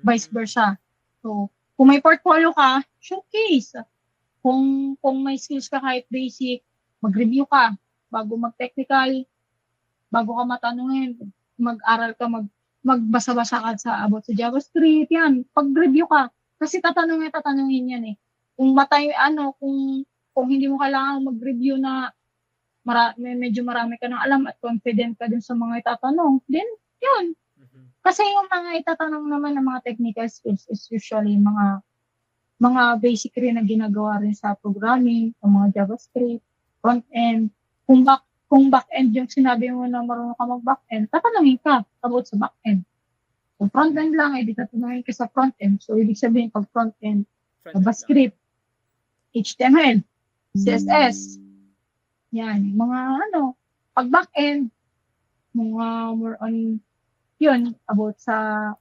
Vice versa. So, kung may portfolio ka, showcase. Kung may skills ka kahit basic, mag-review ka bago mag-technical, bago ka matanungin, mag-aral ka, magbasa-basa ka about sa JavaScript, yan. Pag-review ka. Kasi tatanungin yan eh. Kung hindi mo kailangan mag-review na medyo marami ka nang alam at confident ka dun sa mga itatanong, then, yun. Kasi yung mga itatanong naman ng mga technical skills is usually mga basic rin na ginagawa rin sa programming, sa mga JavaScript, front-end. Kung back-end yung sinabi mo na marunong ka mag-back-end, tatanungin ka about sa back-end. Kung front-end lang, di tatanungin ka sa front-end. So, ibig sabihin, pag front-end, JavaScript, HTML, CSS, yan, pag back-end, mga more on yun, about sa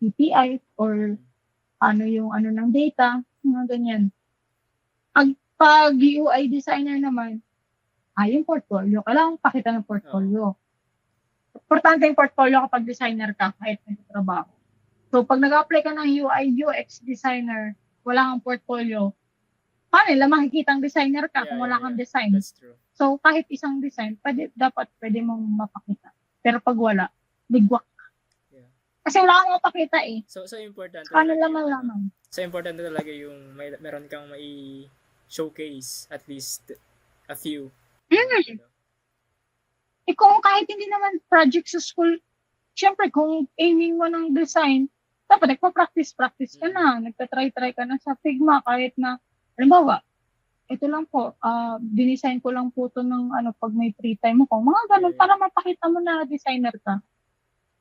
API or ng data, mga ganyan. Pag UI designer naman, yung portfolio. Kailangan pakita ng portfolio. Importante yung portfolio kapag designer ka, kahit nagtatrabaho. So, pag nag-apply ka ng UI UX designer, wala kang portfolio, paano nila makikita ang designer ka kung wala kang design? That's true. So, kahit isang design, dapat pwede mong mapakita. Pero pag wala, bigwak. Yeah. Kasi wala kang mapakita eh. So importante Paano malaman? So, importante talaga yung meron kang showcase at least a few. Kung kahit hindi naman project sa school, syempre, kung aiming mo ng design, dapat nagpa-practice ka na, nagtatry-try ka na sa Figma, kahit na, halimbawa, ito lang po, dinesign ko lang po to ng pag may free time ako. Mga ganun, para mapakita mo na designer ka.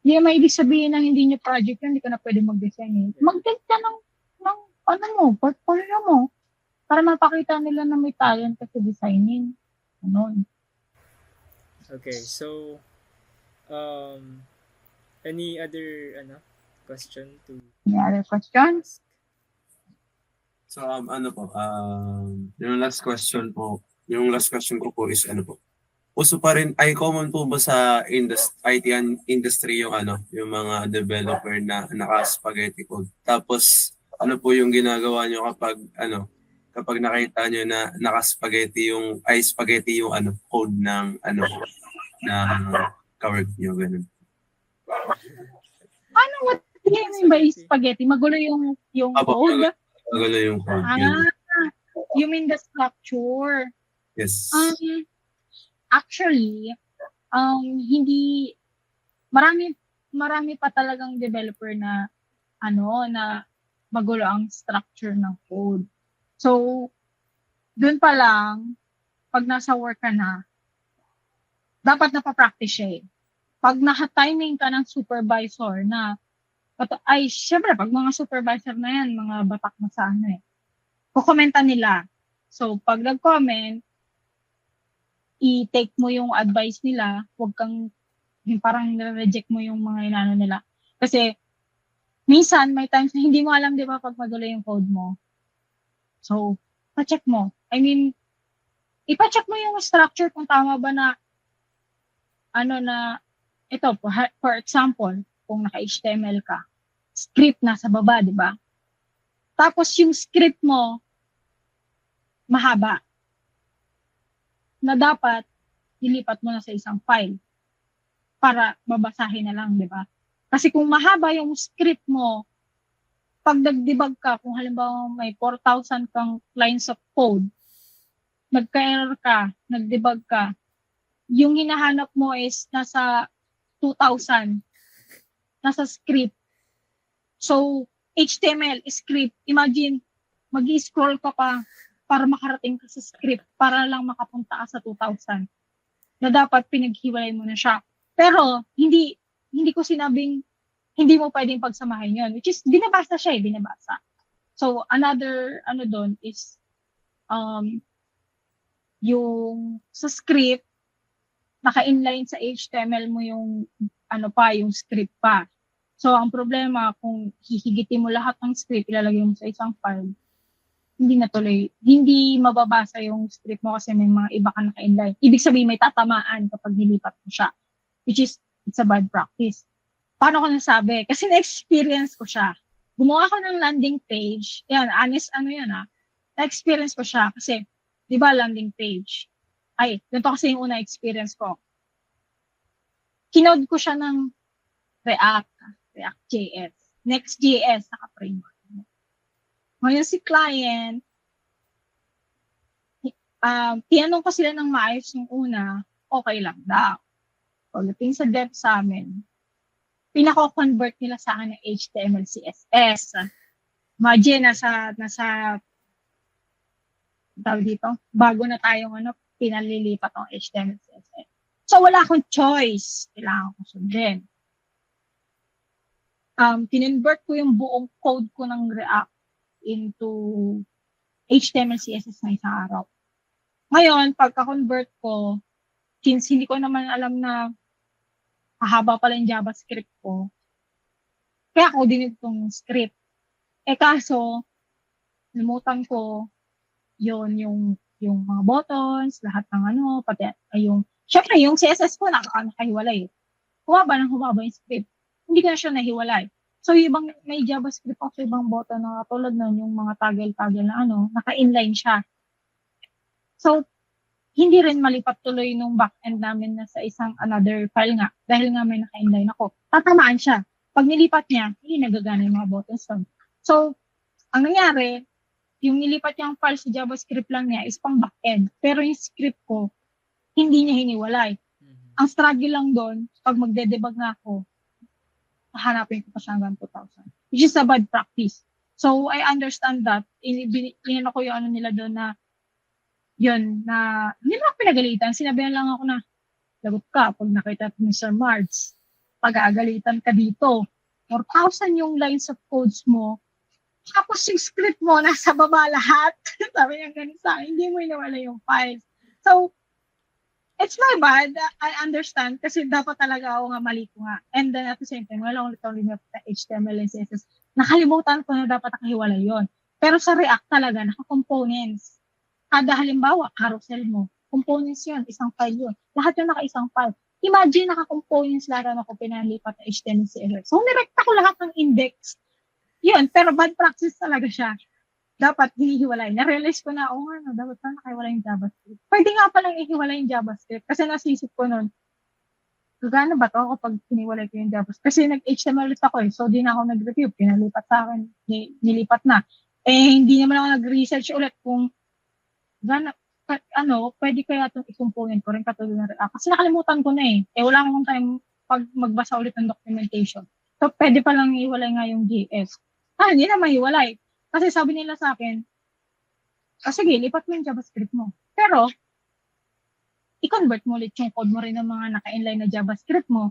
Hindi may ibig sabihin na hindi nyo project yun, hindi ka na pwede mag-design. Mag-take ka ng portfolio mo, para mapakita nila na may talent ka sa designing. Okay, so any other question to Any other questions? So, yung last question ko po is uso pa rin, common po ba sa IT industry yung yung mga developer na naka-spaghetti code? Tapos, ano po yung ginagawa nyo kapag nakita nyo na naka-spaghetti spaghetti yung code ng ng kawork nyo, ganun. What do you mean by spaghetti? Magulo yung code? Magulo yung code. You mean the structure? Yes. Actually, hindi, marami pa talagang developer na magulo ang structure ng code. So, dun pa lang, pag nasa work ka na, dapat napapractice siya eh. Pag naka-timing ka ng supervisor na, syempre, pag mga supervisor na yan, mga batak na sa kukomenta nila. So, pag nag-comment, i-take mo yung advice nila, huwag kang, parang reject mo yung mga inano nila. Kasi, minsan, may times na hindi mo alam, di ba, pag magulo yung code mo. So, pa-check mo. I mean, ipa-check mo yung structure kung tama ba na, ito, for example, kung naka-HTML ka, script nasa baba, di ba? Tapos yung script mo, mahaba, na dapat ilipat mo na sa isang file para babasahin na lang, di ba? Kasi kung mahaba yung script mo, pag nag-debug ka, kung halimbawa may 4,000 kang lines of code, nagka-error ka, nag-debug ka, yung hinahanap mo is nasa 2,000, nasa script. So, HTML, script, imagine, mag-i-scroll ka pa para makarating ka sa script, para lang makapunta ka sa 2,000, na dapat pinaghiwalay mo na siya. Pero, hindi ko sinabing, hindi mo pwedeng pagsamahin yun, which is, binabasa siya binabasa. So, another, doon is, yung sa script, naka-inline sa HTML mo yung, yung script pa. So, ang problema, kung hihigitin mo lahat ng script, ilalagay mo sa isang file, hindi mababasa yung script mo kasi may mga iba ka naka-inline. Ibig sabihin, may tatamaan kapag nilipat mo siya, which is, it's a bad practice. Paano ko nasabi? Kasi na-experience ko siya. Gumawa ko ng landing page. Yan, honest, na-experience ko siya. Kasi, di ba, landing page? Ganito kasi yung una experience ko. Kinode ko siya ng React.js, Next.js, naka-framework. Ngayon si client, tinanong ko sila ng maayos yung una, okay lang daw. Pagdating sa dev sa amin, pinako-convert nila sa akin ng HTML, CSS. Imagine, nasa tawag dito, bago na tayong pinalilipat ng HTML, CSS. So, wala akong choice. Kailangan ko sundin. Kinonvert ko yung buong code ko ng React into HTML, CSS na isang araw. Ngayon, pagka-convert ko, since hindi ko naman alam na hahaba pala yung JavaScript ko, kaya ako din itong script. Kaso, limutan ko yung mga buttons, lahat ng pati syempre yung CSS ko nakahiwalay. Humaba yung script. Hindi ko na siya nahiwalay. So, may JavaScript ako sa ibang button na tulad nun, yung mga toggle na naka-inline siya. So, hindi rin malipat tuloy nung backend namin na sa isang another file nga, dahil nga may naka-inline ako. Tatamaan siya. Pag nilipat niya, hindi nagagana yung mga buttons doon. So, ang nangyari, yung nilipat niyang file sa JavaScript lang niya is pang backend. Pero yung script ko, hindi niya hiniwalay. Ang struggle lang doon, pag magde-debug na ako, hahanapin ko pa siya hanggang 2,000. Which is a bad practice. So, I understand that. Inino ko yung ano nila doon na, yun, na, hindi mo ako pinagalitan. Sinabihan lang ako na, lagot ka, pag nakita ni Sir Marge, pag-aagalitan ka dito. 4,000 yung lines of codes mo, tapos yung script mo, nasa baba lahat. Sabi niya ganun sa akin, hindi mo inawala yung files. So, it's my bad. I understand kasi dapat talaga ako nga mali ko nga. And then at the same time, wala akong limit sa HTML and CSS. Nakalimutan ko na dapat nakahiwalay yon. Pero sa React talaga, naka-components. Kada halimbawa, carousel mo. Components yun, isang file yun. Lahat yun naka-isang file. Imagine naka-components lahat na ako pinalipat na HTML and CSS. So, nirekta ko lahat ng index. Yun, pero bad practice talaga siya. Dapat hinihiwalay. Na-realize ko na, dapat pa nakahiwalay yung JavaScript. Pwede nga palang ihiwalay yung JavaScript. Kasi nasisip ko nun, gagana ba to kapag hiniwalay ko yung JavaScript? Kasi nag-HTML ulit ako So, di na ako nag-review. Pinalipat sa akin. Nilipat na. Hindi naman ako nag-research ulit kung pwede kaya itong i-component ko rin katulad na React. Kasi nakalimutan ko na wala akong time pag magbasa ulit ng documentation. So, pwede palang ihiwalay nga yung JS. Hindi na mahiwalay. Kasi sabi nila sa akin, sige, lipat mo yung JavaScript mo. Pero, i-convert mo ulit yung code mo rin ng mga naka-inline na JavaScript mo.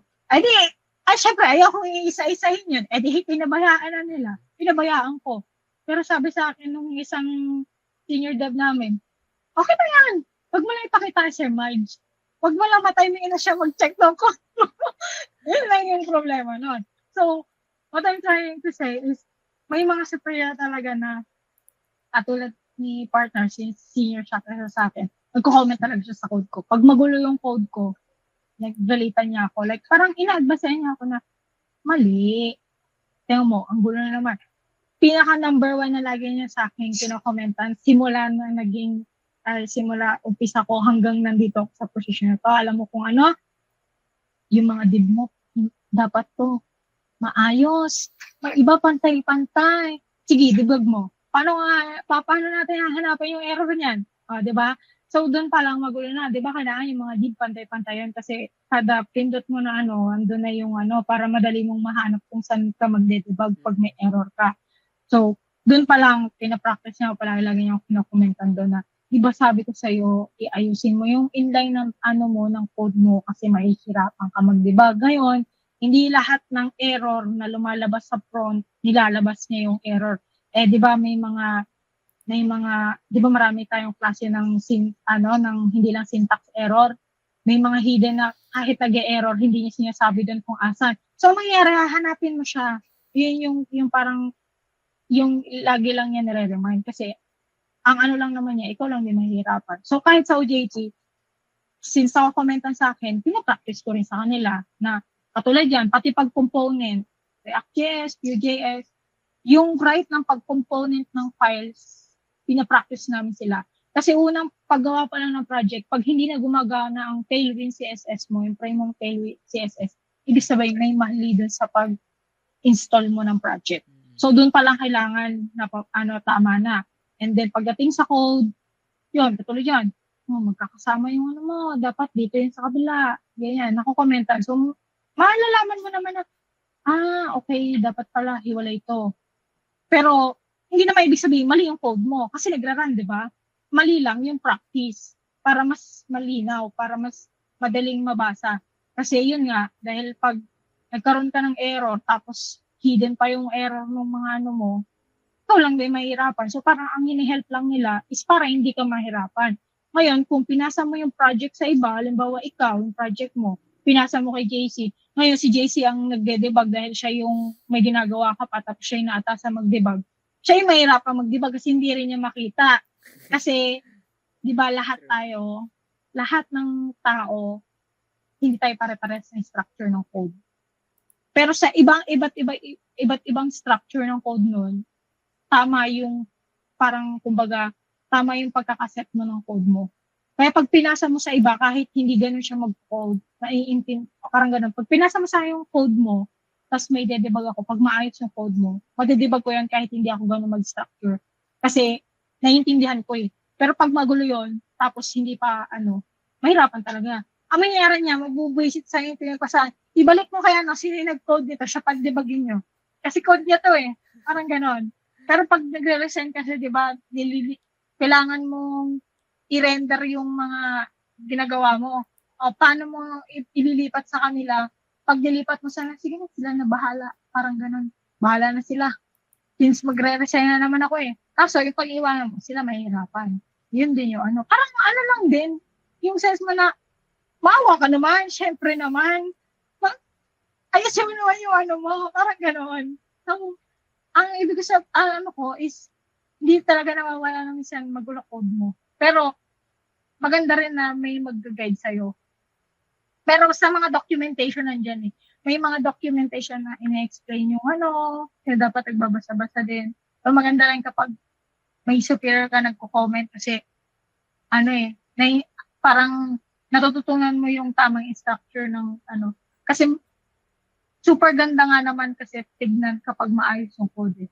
Syempre, ayaw kong iisa-isahin yun. Pinabayaan na nila. Pinabayaan ko. Pero sabi sa akin nung isang senior dev namin, okay pa yan. Huwag mo lang ipakita Sir Marge. Huwag mo lang mataymin na siya mag-check ng code. Yun lang yung problema nun. So, what I'm trying to say is, may mga superior talaga na katulad ni partner, senior siya sa akin, nagko-comment talaga siya sa code ko. Pag magulo yung code ko, nag-galitan niya ako. Like, parang ina-advisean niya ako na, mali. Tingnan mo, ang gulo na naman. Pinaka number 1 na lagi niya sa akin kinokomentan, simula umpisa ko hanggang nandito sa position na to. Alam mo kung ano? Yung mga div mo, dapat to maayos. Iba pantay-pantay. Sige, debug mo. Paano natin hahanapin yung error niyan? 'Di ba? So, doon pa lang magulo na. 'Di ba kailangan yung mga div pantay-pantayan kasi kada pindot mo na andun na yung para madali mong mahanap kung saan ka magde-debug pag may error ka. So, doon pa lang, pinapractice niya palagi lagi niya kinokomentan doon na, di ba sabi ko sa'yo, iayusin mo yung inline ng ng code mo kasi mahihirapan ka mag-debug. Ngayon, hindi lahat ng error na lumalabas sa prompt, nilalabas niya yung error. Di ba di ba marami tayong klase ng hindi lang syntax error. May mga hidden na kahit nag-error, hindi niya sinasabi doon kung asan. So, mangyari, hahanapin mo siya. Yun yung parang, yung lagi lang niya nire-remind. Kasi, ang lang naman niya, ikaw lang din mahihirapan. So, kahit sa OJT, since nakakomentan sa akin, pinapractice ko rin sa kanila na katulad yan, pati pag-component, React.js, Vue.js, yung right ng pag-component ng files, pinapractice namin sila. Kasi unang paggawa pa lang ng project, pag hindi na gumagana ang Tailwind CSS mo, yung prime mong Tailwind CSS, ibig sabihin may mali dun sa pag-install mo ng project. So, dun pa lang kailangan na tama na. And then, pagdating sa code, yun, katulad yan, magkakasama yung mo, dapat dito yun sa kabila, ganyan, nakukomentan. So, malalaman mo naman na, okay, dapat pala hiwalay ito. Pero, hindi naman ibig sabihin, mali yung code mo. Kasi nagra-run, di ba? Mali lang yung practice para mas malinaw, para mas madaling mabasa. Kasi yun nga, dahil pag nagkaroon ka ng error, tapos hidden pa yung error ng mga mo, ikaw lang din mahirapan. So, parang ang hini-help lang nila is para hindi ka mahirapan. Ngayon, kung pinasa mo yung project sa iba, halimbawa ikaw, yung project mo, pinasa mo kay JC. Ngayon, si JC ang nagde-debug dahil siya yung may ginagawa ka pa, tapos siya yung naatasa mag-debug. Siya yung mahirapan mag-debug kasi hindi rin niya makita. Kasi, di ba, lahat ng tao, hindi tayo pare-pares ng structure ng code. Pero sa iba't ibang structure ng code nun, tama yung tama yung pagkakaset mo ng code mo. Kaya pag pinasa mo sa iba, kahit hindi ganun siya mag-code, parang ganun. Pag pinasa mo sa yung code mo, tapos may de-debug ako, pag maayos yung code mo, madedebug ko yan kahit hindi ako ganun mag-structure. Kasi, naiintindihan ko eh. Pero pag magulo yun, tapos hindi pa, mahirapan talaga. Ang mangyayari niya, magbubuisit sa yung pinagpasahan, ibalik mo kaya sino yung nag-code nito, siya pag-debugin nyo. Kasi code niya to eh. Parang ganon. Pero pag nagre-resign kasi, di ba, kailangan mong i-render yung mga ginagawa mo. O paano mo ililipat sa kanila. Pag nilipat mo sana, sige na sila na bahala. Parang ganon. Bahala na sila. Since magre-resign na naman ako eh. Kaso, yung pag-iwanan mo, sila mahihirapan. Yun din yung ano. Parang ano lang din. Yung sense mo na, maawa ka naman, syempre naman. Ayusin mo naman yung ano mo. Parang ganon. Ang ibig sa ano ko is, hindi talaga nawawala ng minsan magulo code mo. Pero, maganda rin na may mag-guide sa'yo. Pero sa mga documentation nandyan eh. May mga documentation na ina-explain yung ano, kaya dapat nagbabasa-basa din. So maganda rin kapag may superior ka nagko-comment kasi ano eh, parang natututunan mo yung tamang structure ng ano. Kasi super ganda nga naman kasi tignan kapag maayos yung code eh.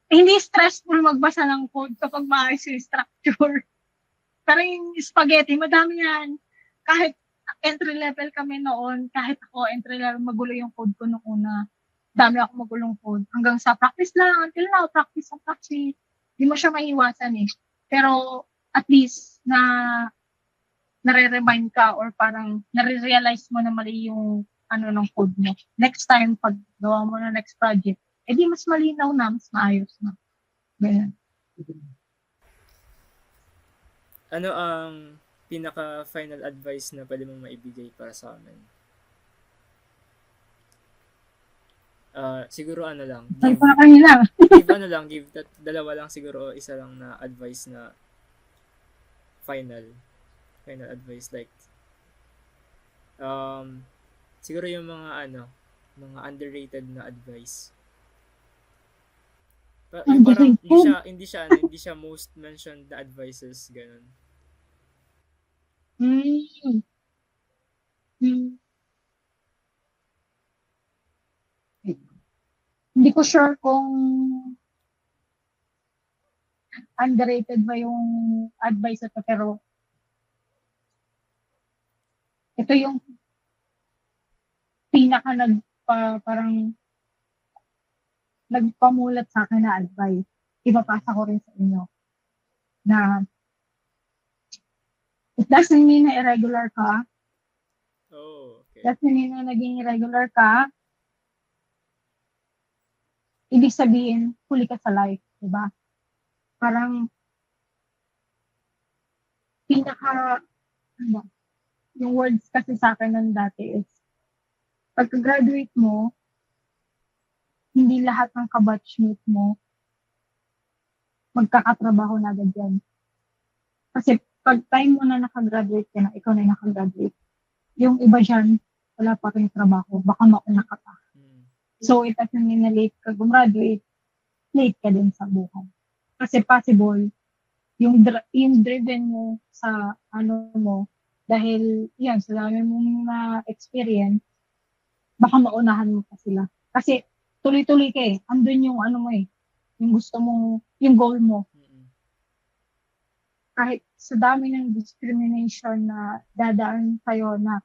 Hindi stressful magbasa ng code kapag maayos yung structure. Pero yung spaghetti, madami yan. Kahit entry level kami noon, kahit ako entry level, magulo yung code ko noong una. Dami ako magulong code. Hanggang sa practice lang, until now, practice ang practice. Hindi mo siya maiwasan eh. Pero at least na nare-remind ka or parang nare-realize mo na mali yung ano ng code mo. Next time, pag gawa mo na next project, edi mas malinaw na, mas maayos na. Ganyan. Ano ang pinaka-final advice na pwede mong maibigay para sa amin? Siguro ano lang. Sabi ko na kanina. Give dalawa lang siguro o isa lang na advice na final advice like siguro yung mga underrated na advice. Yung parang hindi siya most mentioned na advices ganun. Hindi ko sure kung underrated ba yung advice ito, pero ito yung pinaka parang nagpamulat sa akin na advice. Ipapasa ko rin sa inyo na it doesn't mean na irregular ka. Oh, okay. Doesn't mean na naging irregular ka. Ibig sabihin, huli ka sa life, diba? Parang yung words kasi sa akin nun dati is, pagka-graduate mo, hindi lahat ng kabatchmate mo magkakatrabaho na agad yan. Kasi pag time mo na nakagraduate ka na, ikaw na nakagraduate, yung iba dyan, wala pa rin trabaho, baka mauna ka pa. So, it doesn't mean na late ka gumraduate, late ka din sa buhay. Kasi possible, yung driven mo sa ano mo, dahil yan, sa dami mong na-experience, baka maunahan mo pa sila. Kasi tuloy-tuloy ka eh. Andun yung ano mo eh, yung gusto mo, yung goal mo. Kahit sa dami ng discrimination na dadaan sa'yo na,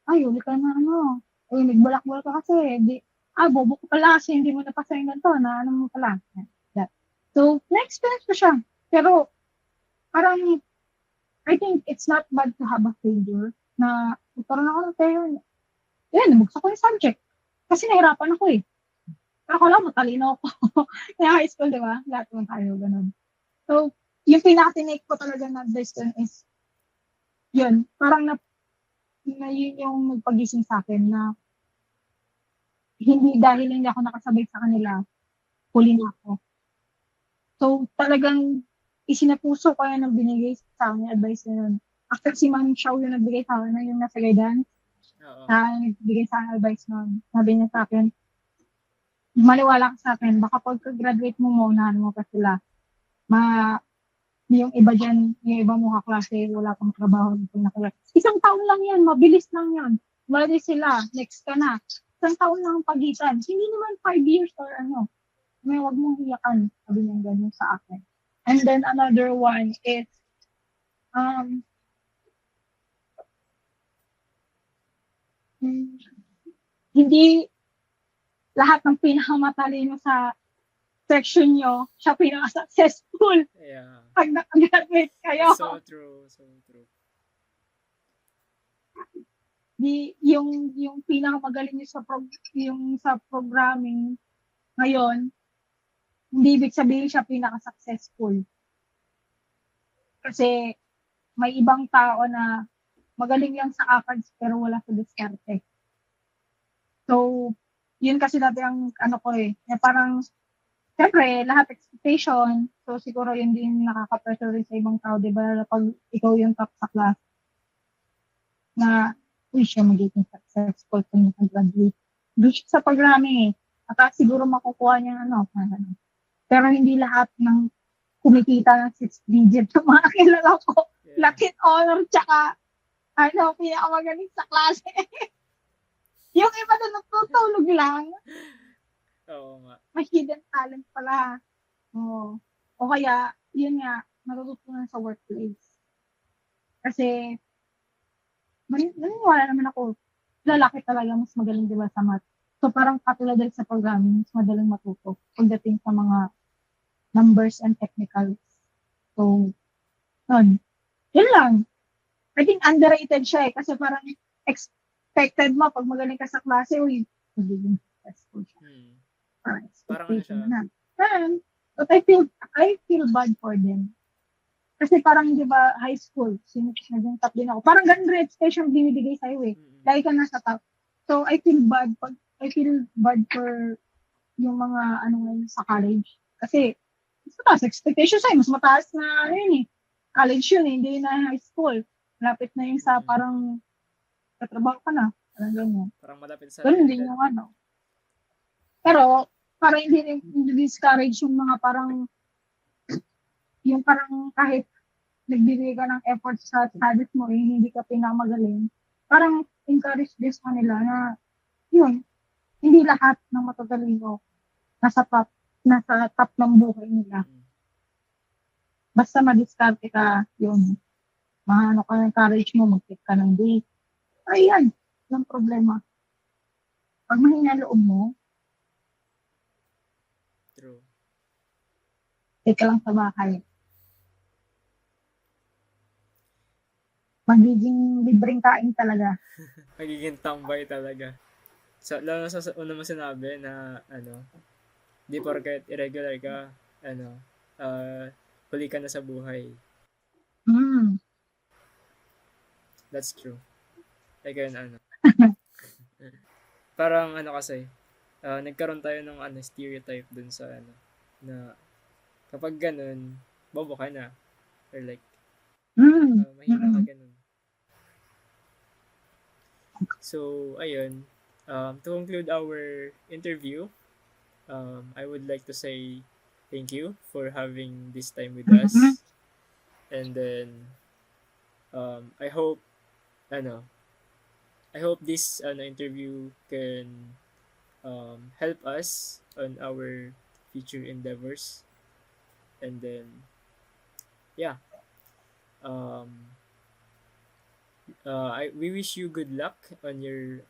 ay, uli ka na ano, ay, nagbalak-balak ka kasi, bobo ko pala kasi hindi mo napasa yung ganito, na ano mo pala. That. So, na-experience ko siya. Pero, parang, I think it's not bad to have a failure na, parang ako ng failure. Yan, nabugsak ko yung subject. Kasi nahirapan ako eh. Pero ako lang, matalino ako. Kaya high school, di ba? Lahat naman tayo, ganun. So, yung pinaka-tinake ko talaga na advice dun is, yun, parang na yun yung nagpagising sa akin na hindi dahil hindi ako nakasabay sa kanila, huli na ako. So, talagang isinapuso ko yan ang binigay sa akin yung advice na yun. After si Ma'am Xiao yung nagbigay sa akin na yung nasa guidance, nagbigay sa akin advice nun. Sabi niya sa akin, maniwala ka sa akin, baka pagka-graduate mo, maunahan mo pa sila. Yung iba dyan, yung iba mo kaklase, wala kang trabaho. Isang taon lang yan, mabilis lang yan. Wala din sila, next ka na. Isang taon lang ang pagitan. Hindi naman 5 years or ano. May wag mong hiyakan. Sabi niya ganun sa akin. And then another one is, hindi lahat ng pinakamatalino sa section nyo, siya pinaka-successful Yeah. pag nakagraduate kayo. So true, so true. Yung pinakamagaling nyo yung sa programming ngayon, hindi ibig sabihin siya pinaka-successful. Kasi may ibang tao na magaling lang sa ACADS pero wala sa diskarte. So, yun kasi dati ang parang siyempre, lahat expectation. So, siguro yun din nakaka-pressure rin sa ibang tao, di ba? Pag ikaw yung top sa class, na, uy, siya magiging successful kung nakagraduate. Doon siya sa programming eh. At siguro makukuha niya parang. Pero hindi lahat ng kumikita ng 6 digit ng mga kilala ko. Yeah. Latin honor, tsaka, pinakamagaling sa klase. Yung iba na natutulog lang. Oo nga. May hidden talent pala. Oo. O kaya, yun nga, natututunan sa workplace. Kasi, naniniwala naman ako, lalaki talaga mas magaling diba sa math. So, parang katulad din sa programming, mas madaling matuto pagdating sa mga numbers and technicals. So, yun lang. I think underrated siya eh, kasi parang expected mo, pag magaling ka sa klase, uy, magiging successful siya. Parang Expectation siya. na. But I feel bad for them. Kasi parang, di ba, high school, naging top din ako. Parang ganun rin expectation binibigay sa'yo eh. Lagi ka nasa top. So, I feel bad for yung mga, sa college. Kasi, mas mataas expectation sa'yo. Mas mataas na, college yun eh. Hindi na high school. Lapit na yung sa parang, katrabaho ka na. Parang ganyan. Parang malapit sa Ganun din yung Pero, parang hindi discourage yung mga parang, yung parang kahit nagbibigay ka ng effort sa studies mo, hindi ka pinamagaling. Parang encourage din sa kanila na, yun, hindi lahat ng matatalino nasa top ng buhay nila. Basta ma-discarte ka, yun, encourage mo, mag-take ka ng date. Ayan, yung problema. Pag mahina loob mo, True. take ka lang sa bahay. Magiging libreng kain talaga. Magiging tambay talaga. So, lalo na sa una mo sinabi na, di porket irregular ka, huli ka na sa buhay. That's true. Like, parang kasi, nagkaroon tayo ng stereotype dun sa na kapag ganun, bobo ka na. Or like, mahina ka ganun. So, ayun. To conclude our interview, I would like to say thank you for having this time with us. And then, I hope this interview can help us on our future endeavors. And then, yeah. We wish you good luck on your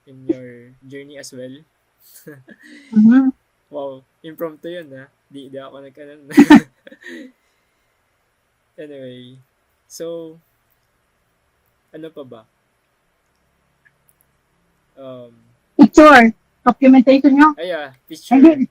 in your journey as well. Wow, impromptu yun Di ako Anyway, so ano pa ba? Picture. Documentation nyo. Picture.